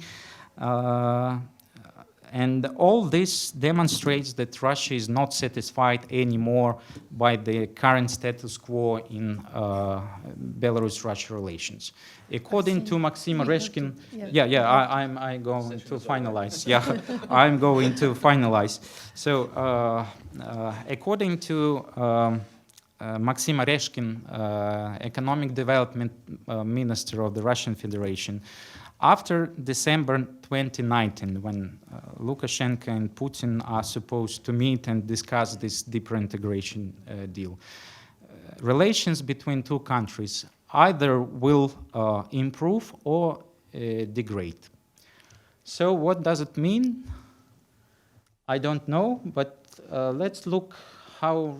And all this demonstrates that Russia is not satisfied anymore by the current status quo in Belarus-Russia relations. According to Maxim Oreshkin, I'm going to finalize. I'm going to finalize. So, according to Maxim Oreshkin, economic development minister of the Russian Federation, after December 2019, when Lukashenko and Putin are supposed to meet and discuss this deeper integration deal, relations between two countries either will improve or degrade. So what does it mean? I don't know, but let's look how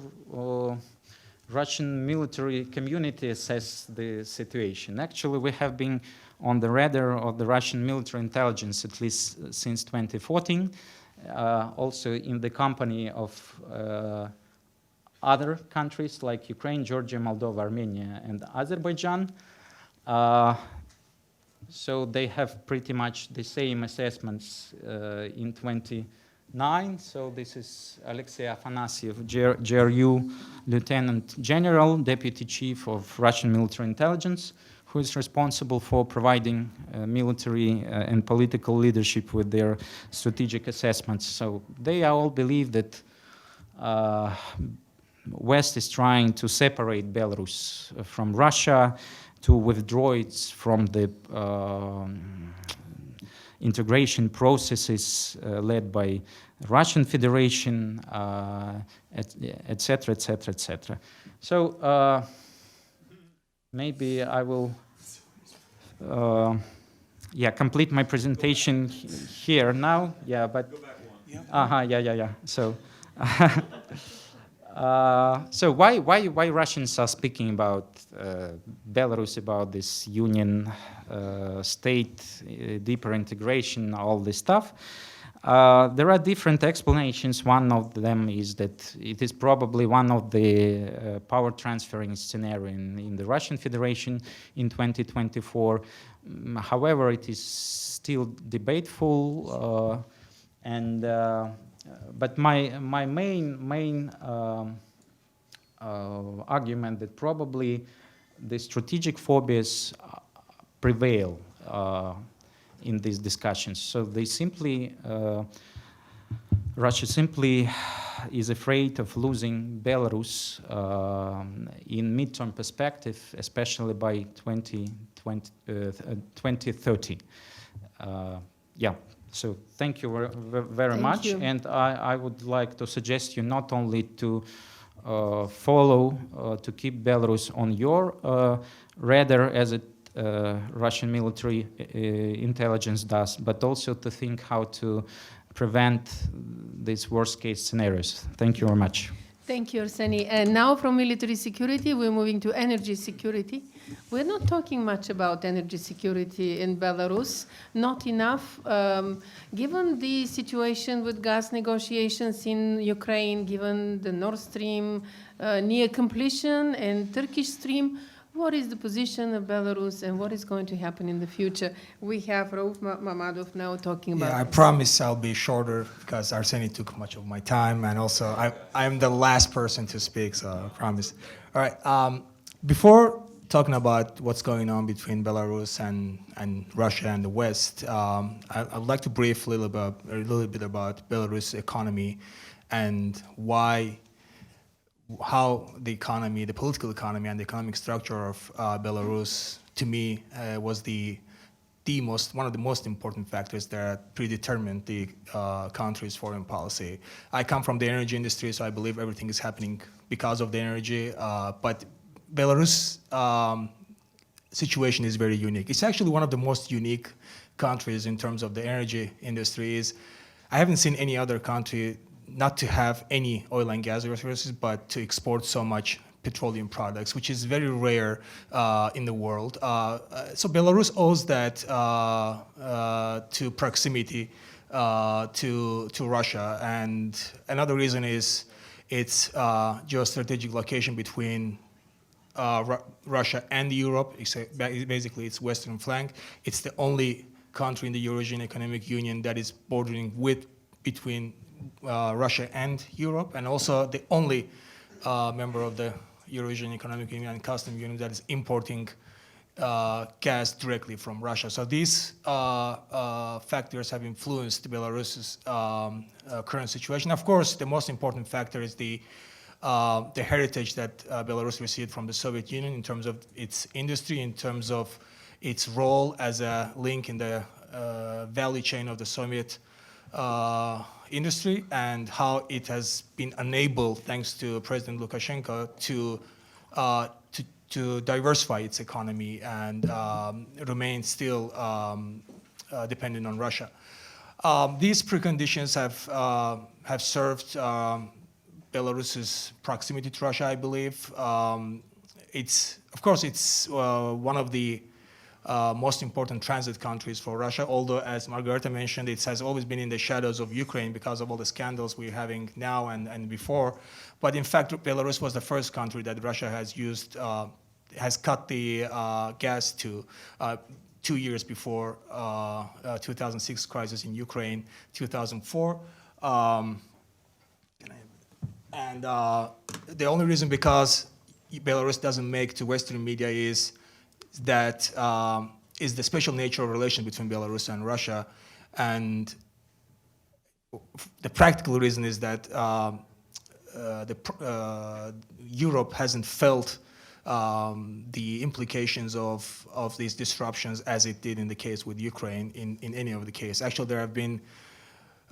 Russian military community assess the situation. Actually, we have been on the radar of the Russian military intelligence at least since 2014, also in the company of other countries like Ukraine, Georgia, Moldova, Armenia, and Azerbaijan. So they have pretty much the same assessments in 2009. So this is Alexei Afanasyev, GRU Lieutenant General, Deputy Chief of Russian Military Intelligence, who is responsible for providing military and political leadership with their strategic assessments. So they all believe that West is trying to separate Belarus from Russia, to withdraw it from the integration processes led by Russian Federation, etc., etc., etc. So maybe I will complete my presentation here now. Yeah, but... So... So why Russians are speaking about Belarus, about this union state, deeper integration, all this stuff? There are different explanations. One of them is that it is probably one of the power transferring scenario in the Russian Federation in 2024. However, it is still debateful, but my main argument that probably the strategic phobias prevail in these discussions. So they simply, Russia simply is afraid of losing Belarus in midterm perspective, especially by 2030. Yeah. So thank you very much. You. And I would like to suggest you not only to follow, to keep Belarus on your radar as a Russian military intelligence does, but also to think how to prevent these worst-case scenarios. Thank you very much. Thank you, Arseny. And now from military security, we're moving to energy security. We're not talking much about energy security in Belarus, not enough. Given the situation with gas negotiations in Ukraine, given the Nord Stream near completion and Turkish Stream, what is the position of Belarus and what is going to happen in the future? We have Rauf Mammadov now talking about I this. promise I'll be shorter because Arseny took much of my time, and also I'm the last person to speak, so I promise. All right. Before talking about what's going on between Belarus and Russia and the West, I'd like to brief a little bit about Belarus economy and how the economy, the political economy, and the economic structure of Belarus, to me, was one of the most important factors that predetermined the country's foreign policy. I come from the energy industry, so I believe everything is happening because of the energy. But Belarus' situation is very unique. It's actually one of the most unique countries in terms of the energy industries. I haven't seen any other country not to have any oil and gas resources, but to export so much petroleum products, which is very rare in the world. So Belarus owes that to proximity to Russia. And another reason is its geostrategic location between Russia and Europe. Basically, its western flank. It's the only country in the Eurasian Economic Union that is bordering between Russia and Europe, and also the only member of the Eurasian Economic Union and Customs Union that is importing gas directly from Russia. So these factors have influenced Belarus's current situation. Of course, the most important factor is the heritage that Belarus received from the Soviet Union in terms of its industry, in terms of its role as a link in the value chain of the Soviet industry, and how it has been enabled, thanks to President Lukashenko, to diversify its economy and remain still dependent on Russia. These preconditions have served Belarus's proximity to Russia, I believe. It's one of the most important transit countries for Russia, although, as Margarita mentioned, it has always been in the shadows of Ukraine because of all the scandals we're having now and before. But in fact, Belarus was the first country that Russia has cut the gas to 2 years before 2006 crisis in Ukraine, 2004. And the only reason because Belarus doesn't make to Western media is the special nature of relation between Belarus and Russia, and the practical reason is that Europe hasn't felt the implications of these disruptions as it did in the case with Ukraine in any of the cases. Actually, there have been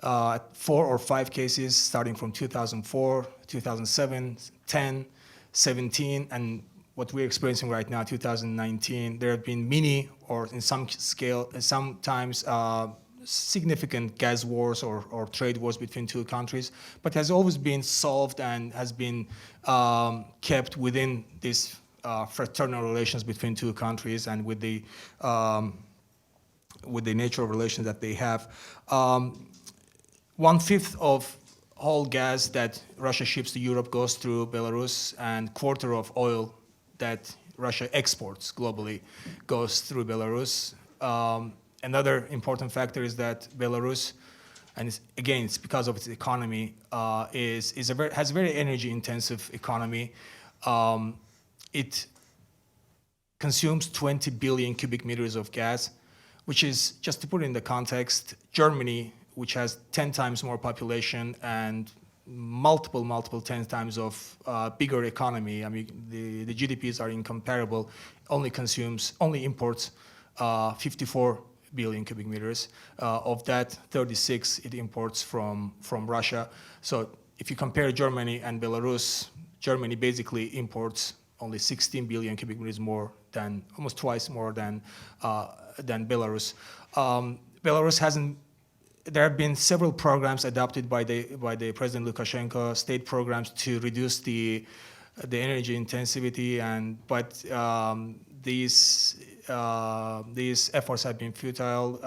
4 or 5 cases starting from 2004, 2007, 10, 17, and what we're experiencing right now, 2019. There have been many, or in some scale, sometimes significant gas wars or trade wars between two countries, but has always been solved and has been kept within these fraternal relations between two countries and with the nature of relations that they have. 1/5 of all gas that Russia ships to Europe goes through Belarus, and 1/4 of oil that Russia exports globally goes through Belarus. Another important factor is that Belarus, and it's because of its economy, has a very energy-intensive economy. It consumes 20 billion cubic meters of gas, which is, just to put it in the context, Germany, which has 10 times more population and multiple 10 times of bigger economy. I mean, the GDPs are incomparable. Only imports 54 billion cubic meters. Of that, 36 it imports from Russia. So if you compare Germany and Belarus, Germany basically imports only 16 billion cubic meters more than, almost twice more than Belarus. Belarus hasn't. There have been several programs adopted by the President Lukashenko, state programs to reduce the energy intensity, but these efforts have been futile.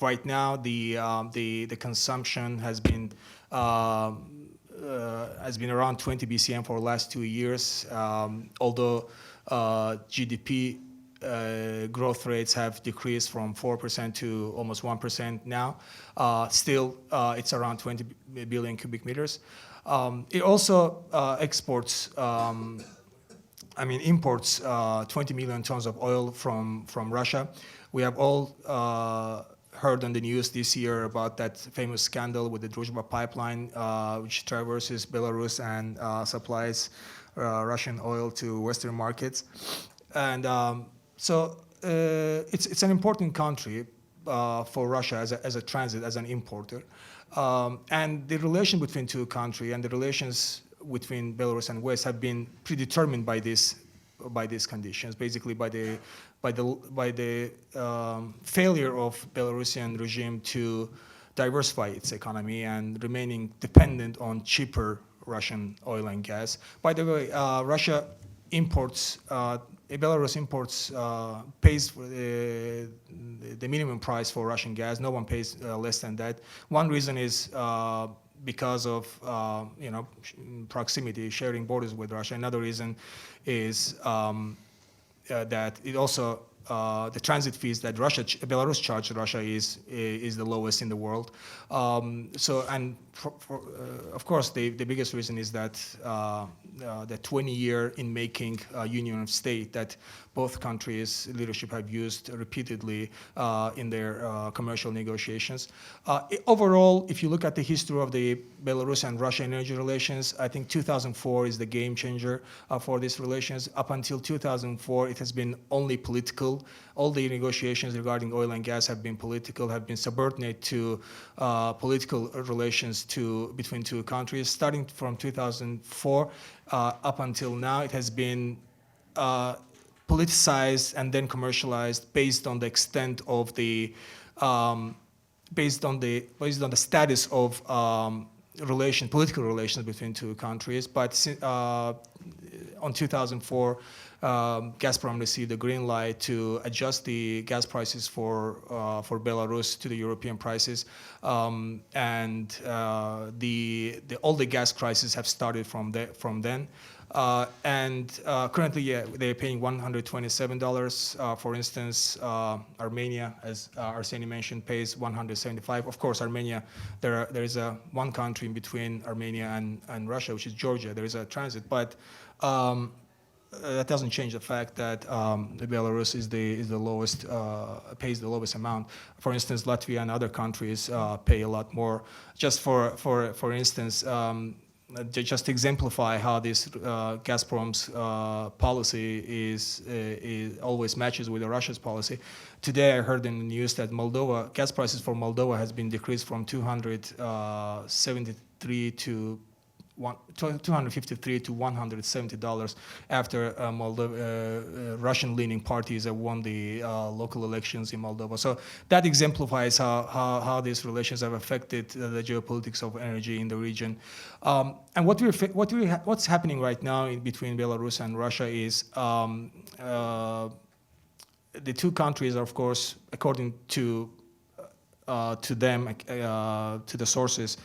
Right now, the consumption has been around 20 BCM for the last 2 years, although GDP growth rates have decreased from 4% to almost 1% now. Still, it's around 20 billion cubic meters. It also imports 20 million tons of oil from Russia. We have all heard on the news this year about that famous scandal with the Druzhba pipeline, which traverses Belarus and supplies Russian oil to Western markets. And so it's an important country for Russia as a transit, as an importer. And the relation between two countries and the relations between Belarus and West have been predetermined by these conditions, basically by the failure of Belarusian regime to diversify its economy and remaining dependent on cheaper Russian oil and gas. By the way, Belarus pays for the minimum price for Russian gas. No one pays less than that. One reason is because of proximity, sharing borders with Russia. Another reason is that it also the transit fees that Belarus charges Russia is the lowest in the world. Of course, the biggest reason is that the 20-year in making union of state that both countries' leadership have used repeatedly in their commercial negotiations. Overall, if you look at the history of the Belarus and Russia energy relations, I think 2004 is the game changer for these relations. Up until 2004, it has been only political. All the negotiations regarding oil and gas have been political, have been subordinate to political relations between two countries. Starting from 2004 up until now, it has been politicized and then commercialized based on the extent of based on the status of political relations between two countries. But on 2004, Gazprom received a green light to adjust the gas prices for Belarus to the European prices, and all the gas crises have started from then. Currently, they're paying $127. For instance, Armenia, as Arseny mentioned, pays $175. Of course, Armenia, there is one country in between Armenia and Russia, which is Georgia. There is a transit, but that doesn't change the fact that the Belarus is the lowest, pays the lowest amount. For instance, Latvia and other countries pay a lot more. Just for instance, just to exemplify how this Gazprom's policy is always matches with Russia's policy. Today, I heard in the news that gas prices for Moldova has been decreased from 273 to $253 to $170 after Russian-leaning parties have won the local elections in Moldova. So that exemplifies how these relations have affected the geopolitics of energy in the region. And what's happening right now between Belarus and Russia is the two countries are, of course, according to them, to the sources,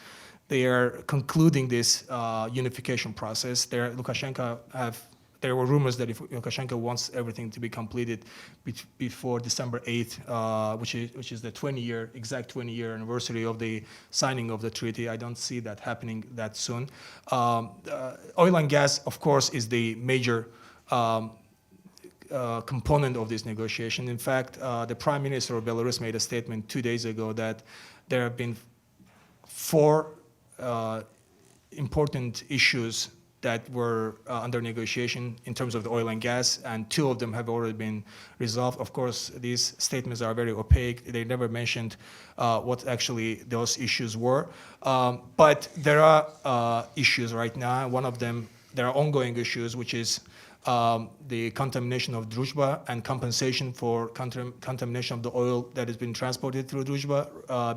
they are concluding this unification process. There were rumors that if Lukashenko wants everything to be completed before December 8th, which is the exact 20-year anniversary of the signing of the treaty. I don't see that happening that soon. Oil and gas, of course, is the major component of this negotiation. In fact, the Prime Minister of Belarus made a statement 2 days ago that there have been 4 important issues that were under negotiation in terms of the oil and gas, and 2 of them have already been resolved. Of course, these statements are very opaque. They never mentioned what actually those issues were. But there are issues right now. One of them, there are ongoing issues, which is the contamination of Druzhba and compensation for contamination of the oil that has been transported through Druzhba.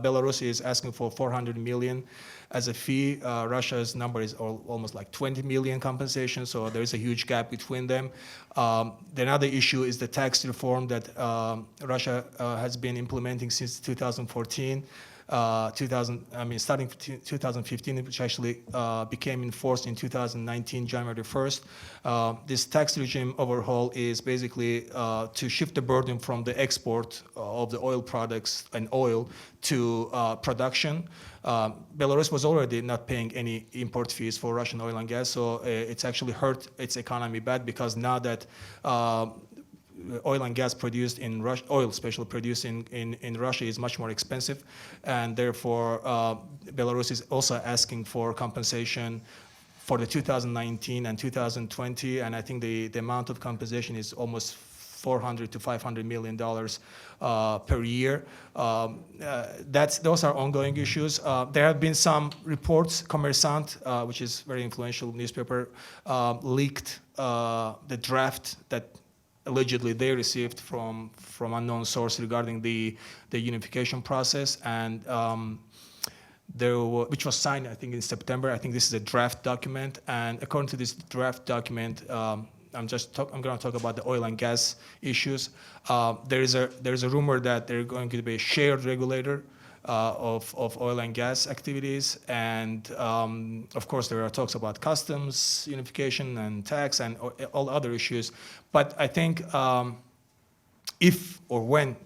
Belarus is asking for 400 million as a fee. Russia's number is almost like 20 million compensation, so there is a huge gap between them. Another issue is the tax reform that Russia has been implementing since 2014. Starting 2015, which actually became enforced in 2019, January 1st. This tax regime overhaul is basically to shift the burden from the export of the oil products and oil to production. Belarus was already not paying any import fees for Russian oil and gas, so it's actually hurt its economy bad, because now that oil and gas produced in Russia, oil especially produced in Russia, is much more expensive, and therefore Belarus is also asking for compensation for the 2019 and 2020, and I think the amount of compensation is almost $400 to $500 million per year. Those are ongoing issues. There have been some reports. Kommersant, which is a very influential newspaper, leaked the draft that allegedly they received from unknown source regarding the unification process, and which was signed, I think, in September. I think this is a draft document, and according to this draft document, I'm going to talk about the oil and gas issues. There is a rumor that there's going to be a shared regulator of oil and gas activities, and of course there are talks about customs unification and tax and all other issues. But I think if or when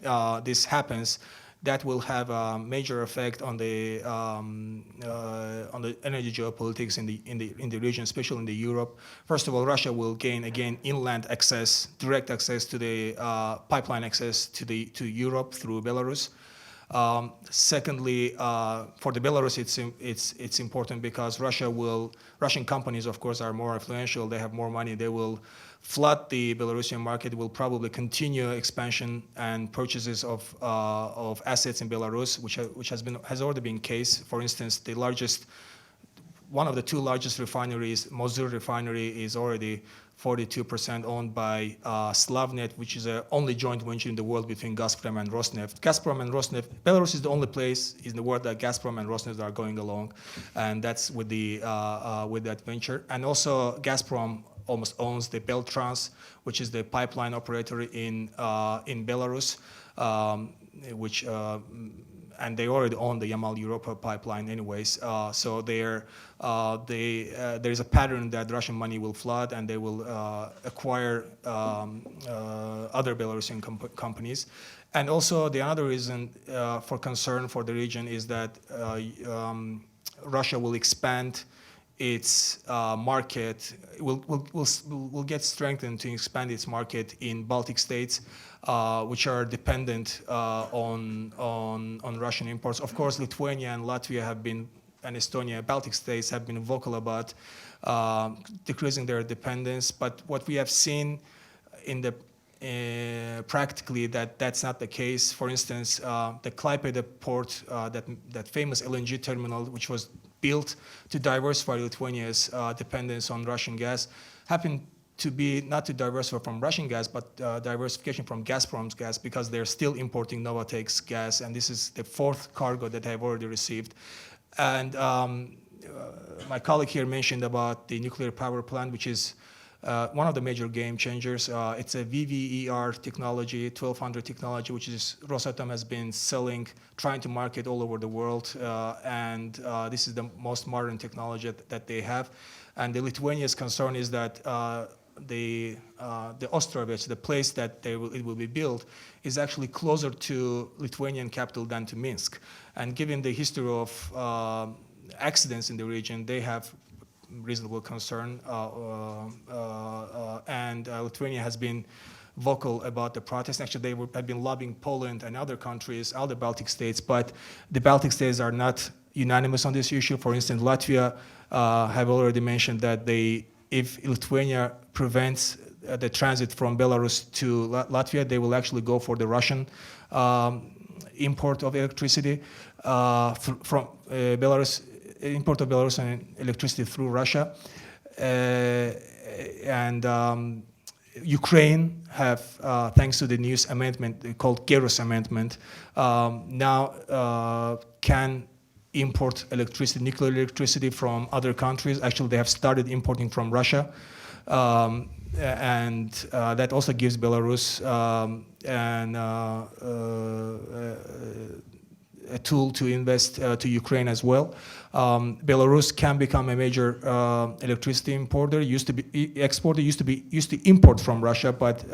this happens, that will have a major effect on the energy geopolitics in the region, especially in Europe. First of all, Russia will gain again inland access, direct access to the pipeline access to Europe through Belarus. Secondly, for the Belarus, it's important because Russian companies, of course, are more influential. They have more money. They will flood the Belarusian market. Will probably continue expansion and purchases of assets in Belarus, which has already been case. For instance, one of the 2 largest refineries, Mosur refinery, is already 42% owned by Slavnet, which is the only joint venture in the world between Gazprom and Rosneft. Gazprom and Rosneft, Belarus is the only place in the world that Gazprom and Rosneft are going along, and that's with that venture. And also, Gazprom almost owns the Beltrans, which is the pipeline operator in Belarus, and they already own the Yamal Europa pipeline anyways. So there is a pattern that Russian money will flood, and they will acquire other Belarusian companies. And also the other reason for concern for the region is that Russia will expand its market, will get strengthened to expand its market in Baltic states, which are dependent on Russian imports. Of course, Lithuania and Latvia and Estonia, Baltic states, have been vocal about decreasing their dependence. But what we have seen practically that's not the case. For instance, the Klaipėda port, that famous LNG terminal, which was built to diversify Lithuania's dependence on Russian gas happened to be not to diversify from Russian gas, but diversification from Gazprom's gas, because they're still importing Novatek's gas, and this is the fourth cargo that they've already received. And my colleague here mentioned about the nuclear power plant, which is one of the major game changers. It's a VVER technology, 1200 technology, which is Rosatom has been selling, trying to market all over the world, and this is the most modern technology that they have. And the Lithuania's concern is that the Ostrovets, the place that it will be built, is actually closer to Lithuanian capital than to Minsk. And given the history of accidents in the region, they have reasonable concern, and Lithuania has been vocal about the protest. Actually, have been lobbying Poland and other countries, other Baltic states, but the Baltic states are not unanimous on this issue. For instance, Latvia have already mentioned that if Lithuania prevents the transit from Belarus to Latvia, they will actually go for the Russian import of electricity from Belarus, import of Belarusian electricity through Russia. And Ukraine have, thanks to the new amendment called Gerus Amendment, now can import electricity, nuclear electricity from other countries. Actually, they have started importing from Russia. And that also gives Belarus a tool to invest to Ukraine as well. Belarus can become a major electricity importer. Used to import from Russia, but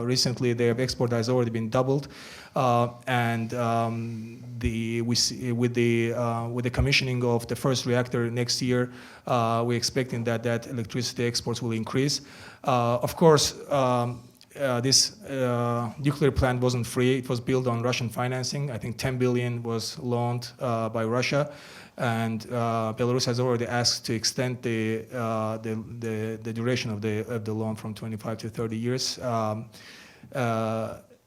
recently their export has already been doubled. And with the commissioning of the first reactor next year, we're expecting that electricity exports will increase. Of course, this nuclear plant wasn't free. It was built on Russian financing. I think 10 billion was loaned by Russia, and Belarus has already asked to extend the duration of the loan from 25 to 30 years.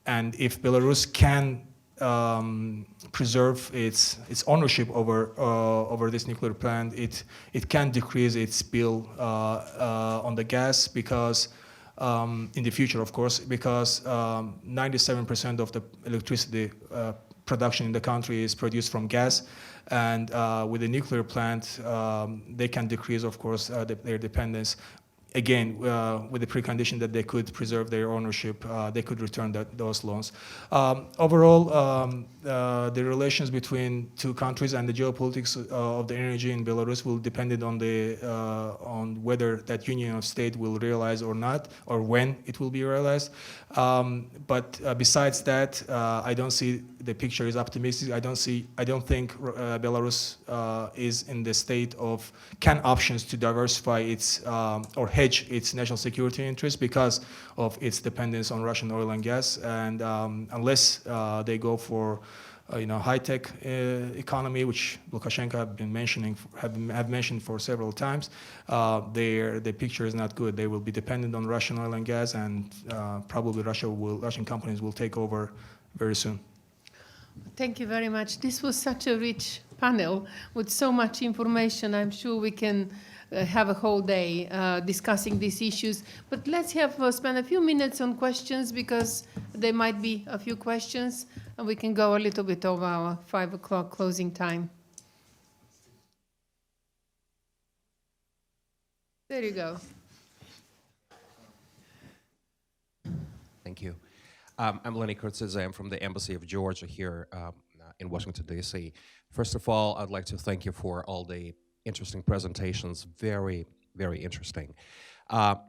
And if Belarus can preserve its ownership over this nuclear plant, it can decrease its bill on the gas, because in the future, of course, because 97% of the electricity production in the country is produced from gas, and with the nuclear plant, they can decrease, of course, their dependence. Again, with the precondition that they could preserve their ownership, they could return those loans. Overall, the relations between two countries and the geopolitics of the energy in Belarus will depend on whether that union of state will realize or not, or when it will be realized. But besides that, I don't see the picture is optimistic. I don't think Belarus is in the state of options to diversify its or hedge its national security interests because of its dependence on Russian oil and gas. And unless they go for high-tech economy, which Lukashenko have mentioned for several times, the picture is not good. They will be dependent on Russian oil and gas, and probably Russian companies will take over very soon. Thank you very much. This was such a rich panel with so much information. I'm sure we can have a whole day discussing these issues. But let's spend a few minutes on questions, because there might be a few questions, and we can go a little bit over our 5 o'clock closing time. There you go. Thank you. I'm Lenny Kurtzidze. I'm from the Embassy of Georgia here in Washington, D.C. First of all, I'd like to thank you for all the interesting presentations. Very, very interesting.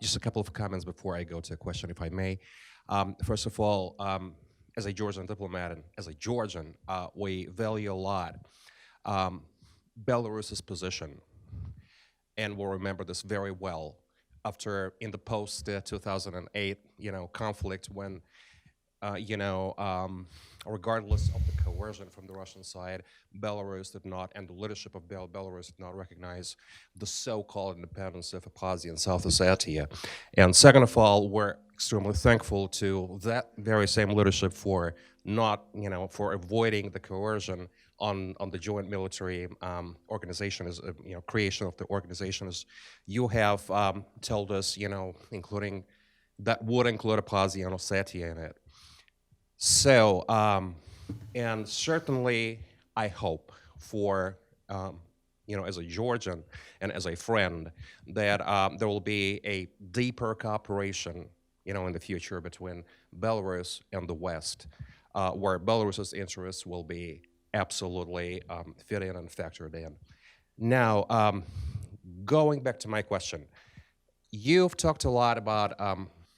Just a couple of comments before I go to a question, if I may. First of all, as a Georgian diplomat and as a Georgian, we value a lot Belarus's position, and we'll remember this very well in the post-2008 conflict, when regardless of the coercion from the Russian side, Belarus did not, and the leadership of Belarus did not recognize the so-called independence of Abkhazia and South Ossetia. And second of all, we're extremely thankful to that very same leadership for not, for avoiding the coercion on the joint military organization, as creation of the organization, as you have told us, including that would include Abkhazia and Ossetia in it. So, and certainly I hope for, as a Georgian and as a friend, that there will be a deeper cooperation, in the future between Belarus and the West, where Belarus's interests will be absolutely fit in and factored in. Now, going back to my question, you've talked a lot about,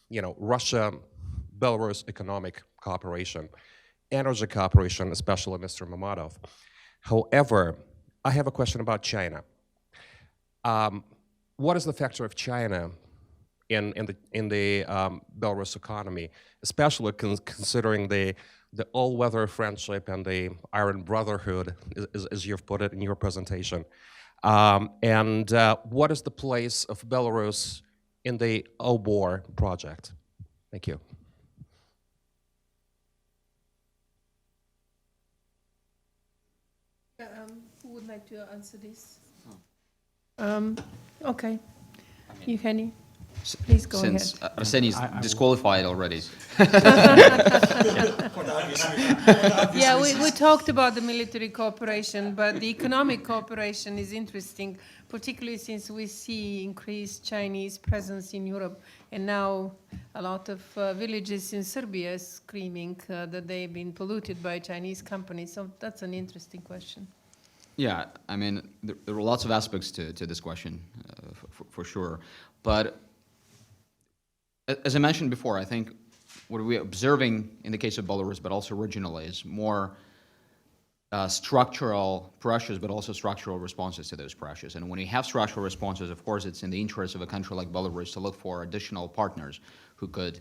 Russia-Belarus economic cooperation, energy cooperation, especially Mr. Mammadov. However, I have a question about China. What is the factor of China in the Belarus economy, especially considering the all-weather friendship and the Iron Brotherhood, as you've put it in your presentation? And what is the place of Belarus in the OBOR project? Thank you. Who would like to answer this? Okay. Yauheni, please go ahead. Since Arseny is disqualified already. Yeah, we talked about the military cooperation, but the economic cooperation is interesting, particularly since we see increased Chinese presence in Europe, and now a lot of villages in Serbia screaming that they've been polluted by Chinese companies. So that's an interesting question. Yeah, I mean, there are lots of aspects to this question, for sure. But as I mentioned before, I think what we're observing in the case of Belarus, but also regionally, is more structural pressures, but also structural responses to those pressures. And when you have structural responses, of course, it's in the interest of a country like Belarus to look for additional partners who could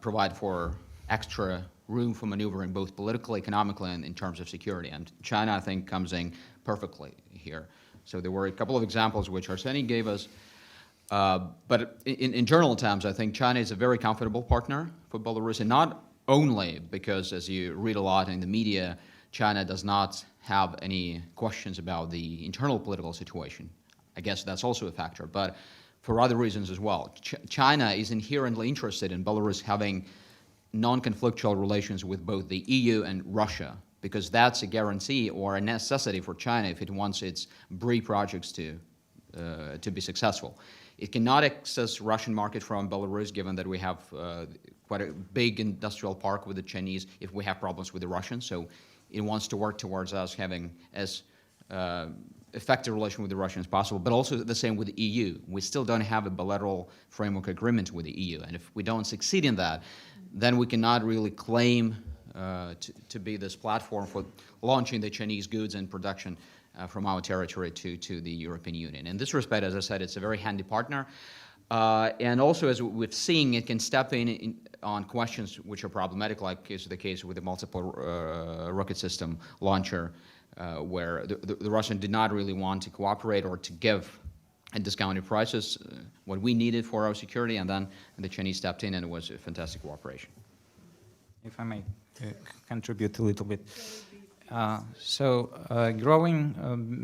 provide for extra room for maneuvering, both politically, economically, and in terms of security. And China, I think, comes in perfectly here. So there were a couple of examples which Arseny gave us. But in general terms, I think China is a very comfortable partner for Belarus, and not only because, as you read a lot in the media, China does not have any questions about the internal political situation. I guess that's also a factor, but for other reasons as well. China is inherently interested in Belarus having non-conflictual relations with both the EU and Russia, because that's a guarantee or a necessity for China if it wants its BRI projects to be successful. It cannot access Russian market from Belarus, given that we have quite a big industrial park with the Chinese if we have problems with the Russians. So it wants to work towards us having as effective relation with the Russians as possible, but also the same with the EU. We still don't have a bilateral framework agreement with the EU, and if we don't succeed in that, then we cannot really claim to be this platform for launching the Chinese goods and production from our territory to the European Union. In this respect, as I said, it's a very handy partner. And also, as we've seen, it can step in on questions which are problematic, like is the case with the multiple rocket system launcher, where the Russian did not really want to cooperate or to give at discounted prices what we needed for our security, and then the Chinese stepped in, and it was a fantastic cooperation. If I may contribute a little bit. Growing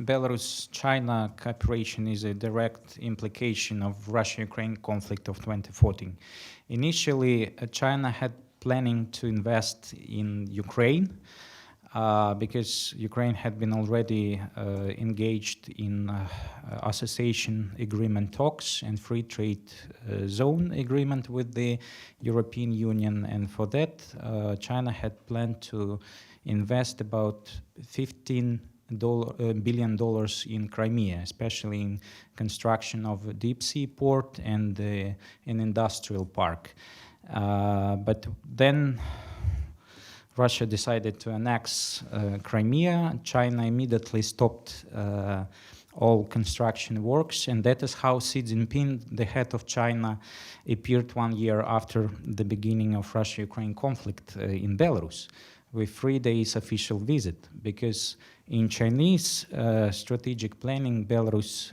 Belarus-China cooperation is a direct implication of Russia-Ukraine conflict of 2014. Initially, China had planning to invest in Ukraine because Ukraine had been already engaged in association agreement talks and free trade zone agreement with the European Union, and for that China had planned to invest about $15 billion in Crimea, especially in construction of a deep sea port and an industrial park. But then Russia decided to annex Crimea. China immediately stopped all construction works, and that is how Xi Jinping, the head of China, appeared 1 year after the beginning of Russia-Ukraine conflict in Belarus, with 3 days official visit, because in Chinese strategic planning, Belarus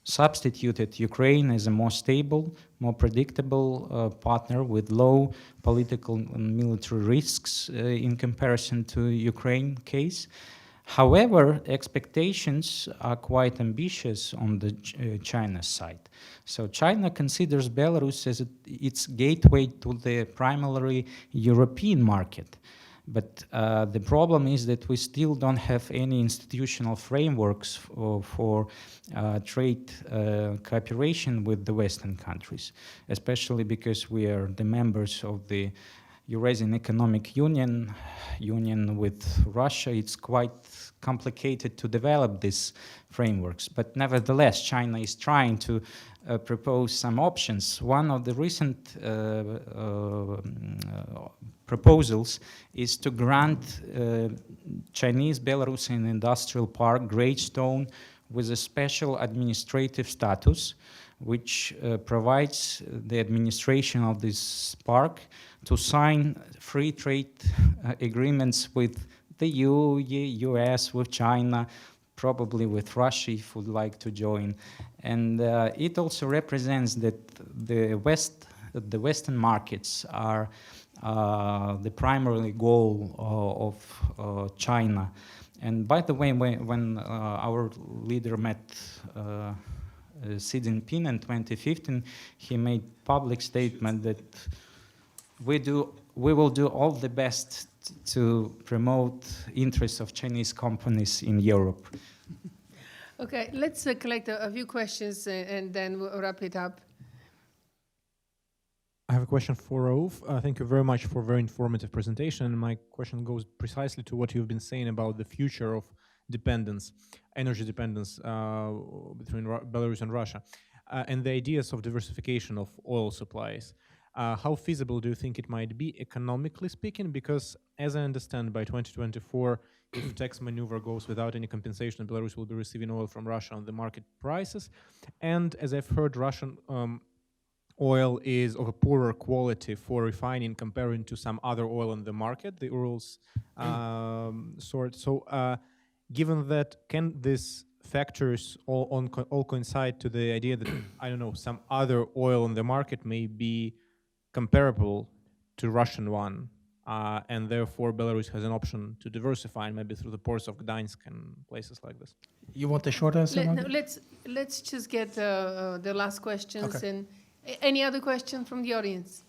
substituted Ukraine as a more stable, more predictable partner with low political and military risks in comparison to Ukraine case. However, expectations are quite ambitious on the China side. So China considers Belarus as its gateway to the primarily European market. But the problem is that we still don't have any institutional frameworks for trade cooperation with the Western countries, especially because we are the members of the Eurasian Economic Union with Russia. It's quite complicated to develop these frameworks. But nevertheless, China is trying to propose some options. One of the recent proposals is to grant Chinese Belarusian Industrial Park Greystone with a special administrative status, which provides the administration of this park to sign free trade agreements with the EU, US, with China, probably with Russia if would like to join. And it also represents that the Western markets are the primary goal of China. And by the way, when our leader met Xi Jinping in 2015, he made public statement that we will do all the best to promote interests of Chinese companies in Europe. Okay, let's collect a few questions and then we'll wrap it up. I have a question for Rauf. Thank you very much for a very informative presentation. My question goes precisely to what you've been saying about the future of dependence, energy dependence between Belarus and Russia, and the ideas of diversification of oil supplies. How feasible do you think it might be, economically speaking? Because, as I understand, by 2024, if tax maneuver goes without any compensation, Belarus will be receiving oil from Russia on the market prices. And as I've heard, Russian oil is of a poorer quality for refining comparing to some other oil in the market, the Urals sort. So, given that, can these factors all coincide to the idea that, I don't know, some other oil in the market may be comparable to Russian one, and therefore Belarus has an option to diversify, maybe through the ports of Gdansk and places like this? You want the short answer? Let's just get the last questions. Okay. And any other question from the audience?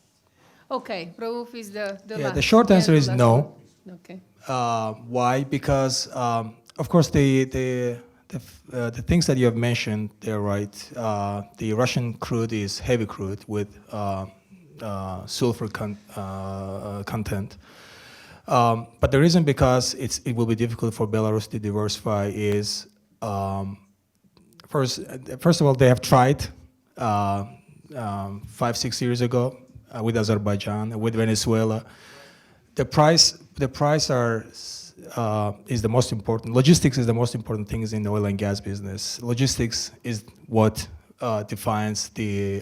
Okay, Rauf is the last. The short answer is no. One. Okay. Why? Because of course the things that you have mentioned, they're right. The Russian crude is heavy crude with sulfur content. But the reason because it will be difficult for Belarus to diversify is first of all, they have tried 5-6 years ago with Azerbaijan, with Venezuela. The price is the most important. Logistics is the most important things in the oil and gas business. Logistics is what defines the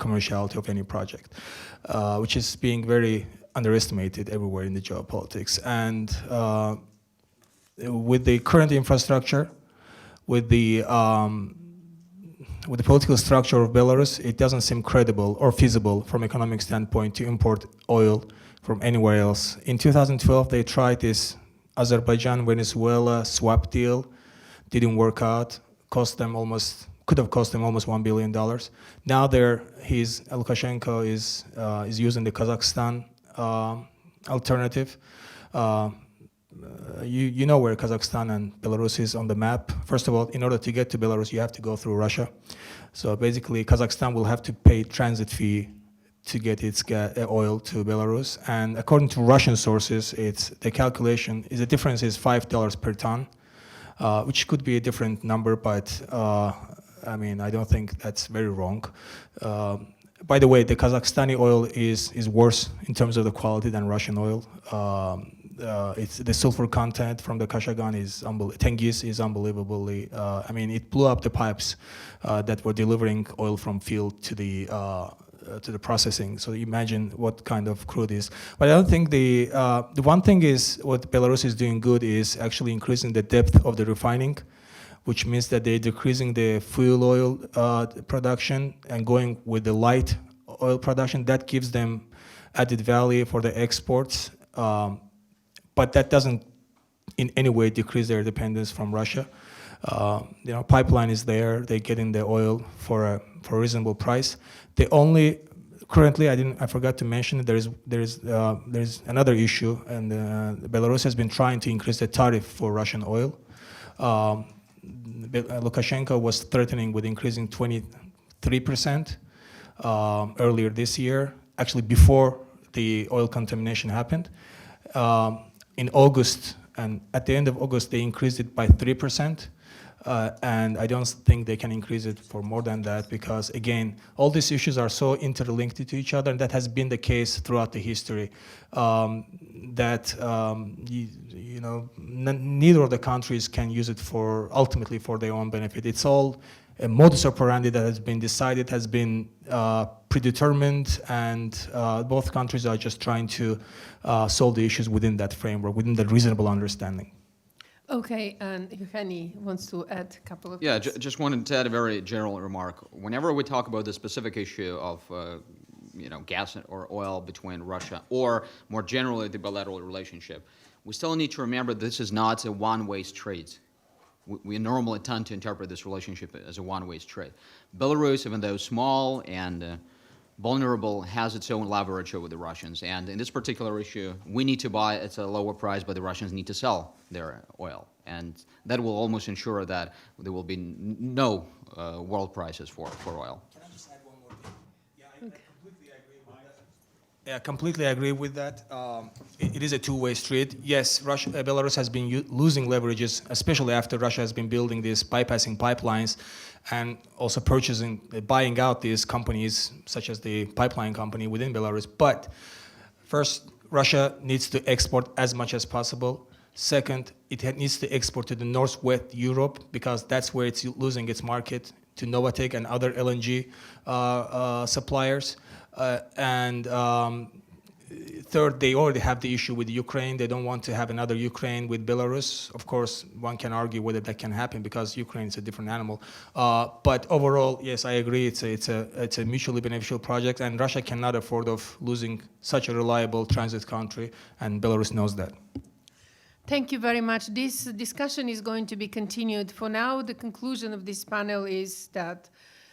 commerciality of any project, which is being very underestimated everywhere in the geopolitics. And with the current infrastructure, with the political structure of Belarus, it doesn't seem credible or feasible from economic standpoint to import oil from anywhere else. In 2012, they tried this Azerbaijan-Venezuela swap deal, didn't work out, could have cost them almost $1 billion. Now Lukashenko is using the Kazakhstan alternative. You know where Kazakhstan and Belarus is on the map. First of all, in order to get to Belarus, you have to go through Russia. So basically, Kazakhstan will have to pay transit fee to get its oil to Belarus. And according to Russian sources, the difference is $5 per ton, which could be a different number, but I don't think that's very wrong. By the way, the Kazakhstani oil is worse in terms of the quality than Russian oil. it's the sulfur content from the Kashagan is Tengiz is unbelievably. I mean, it blew up the pipes that were delivering oil from field to the processing. So imagine what kind of crude is. But I don't think the one thing is what Belarus is doing good is actually increasing the depth of the refining, which means that they're decreasing the fuel oil production and going with the light oil production. That gives them added value for the exports, but that doesn't in any way decrease their dependence from Russia. Pipeline is there; they're getting the oil for a reasonable price. The only currently, I forgot to mention, there's another issue, and Belarus has been trying to increase the tariff for Russian oil. Lukashenko was threatening with increasing 23% earlier this year, actually before the oil contamination happened. In August, and at the end of August, they increased it by 3%. And I don't think they can increase it for more than that because, again, all these issues are so interlinked to each other, and that has been the case throughout the history. Neither of the countries can use it ultimately for their own benefit. It's all a modus operandi that has been decided, has been predetermined, and both countries are just trying to solve the issues within that framework, within the reasonable understanding. Okay, and Yauheni wants to add a couple of Yeah, things. just wanted to add a very general remark. Whenever we talk about the specific issue of gas or oil between Russia, or more generally the bilateral relationship, we still need to remember this is not a one-way street. We normally tend to interpret this relationship as a one-way street. Belarus, even though small and vulnerable, has its own leverage over the Russians. And in this particular issue, we need to buy at a lower price, but the Russians need to sell their oil. And that will almost ensure that there will be no world prices for oil. Can I just add one more thing? Yeah, I completely agree with that. Yeah, completely agree with that. It is a two-way street. Yes, Belarus has been losing leverages, especially after Russia has been building these bypassing pipelines and also buying out these companies, such as the pipeline company within Belarus. But first, Russia needs to export as much as possible. Second, it needs to export to the northwest Europe because that's where it's losing its market to Novatek and other LNG suppliers. Third, they already have the issue with Ukraine. They don't want to have another Ukraine with Belarus. Of course, one can argue whether that can happen because Ukraine is a different animal. But overall, yes, I agree. It's a mutually beneficial project, and Russia cannot afford of losing such a reliable transit country, and Belarus knows that. Thank you very much. This discussion is going to be continued. For now, the conclusion of this panel is that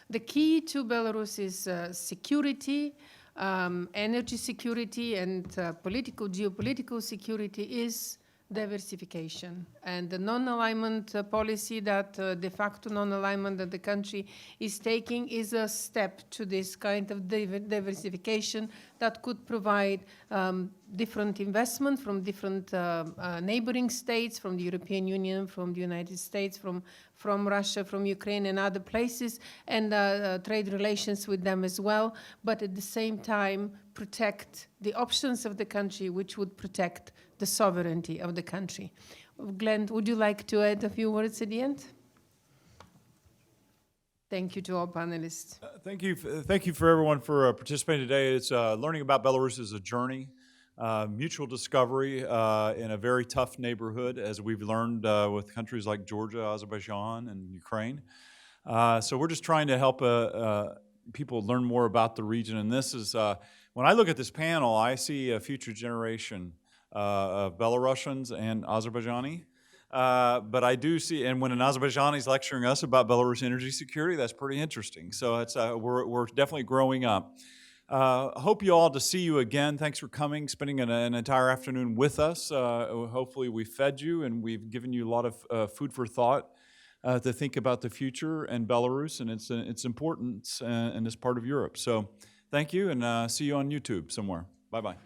the key to Belarus is security, energy security, and geopolitical security is diversification. And the non-alignment policy that de facto non-alignment that the country is taking is a step to this kind of diversification that could provide different investment from different neighboring states, from the European Union, from the United States, from Russia, from Ukraine and other places, and trade relations with them as well, but at the same time protect the options of the country, which would protect the sovereignty of the country. Glenn, would you like to add a few words at the end? Thank you to all panelists. Thank you for everyone for participating today. It's learning about Belarus is a journey, mutual discovery in a very tough neighborhood, as we've learned with countries like Georgia, Azerbaijan, and Ukraine. So we're just trying to help people learn more about the region. And this is, when I look at this panel, I see a future generation of Belarusians and Azerbaijani. But I do see, and when an Azerbaijani is lecturing us about Belarus energy security, that's pretty interesting. So it's, we're definitely growing up. Hope you all to see you again. Thanks for coming, spending an entire afternoon with us. Hopefully we fed you and we've given you a lot of food for thought to think about the future and Belarus and its importance in this part of Europe. So thank you, and see you on YouTube somewhere. Bye-bye.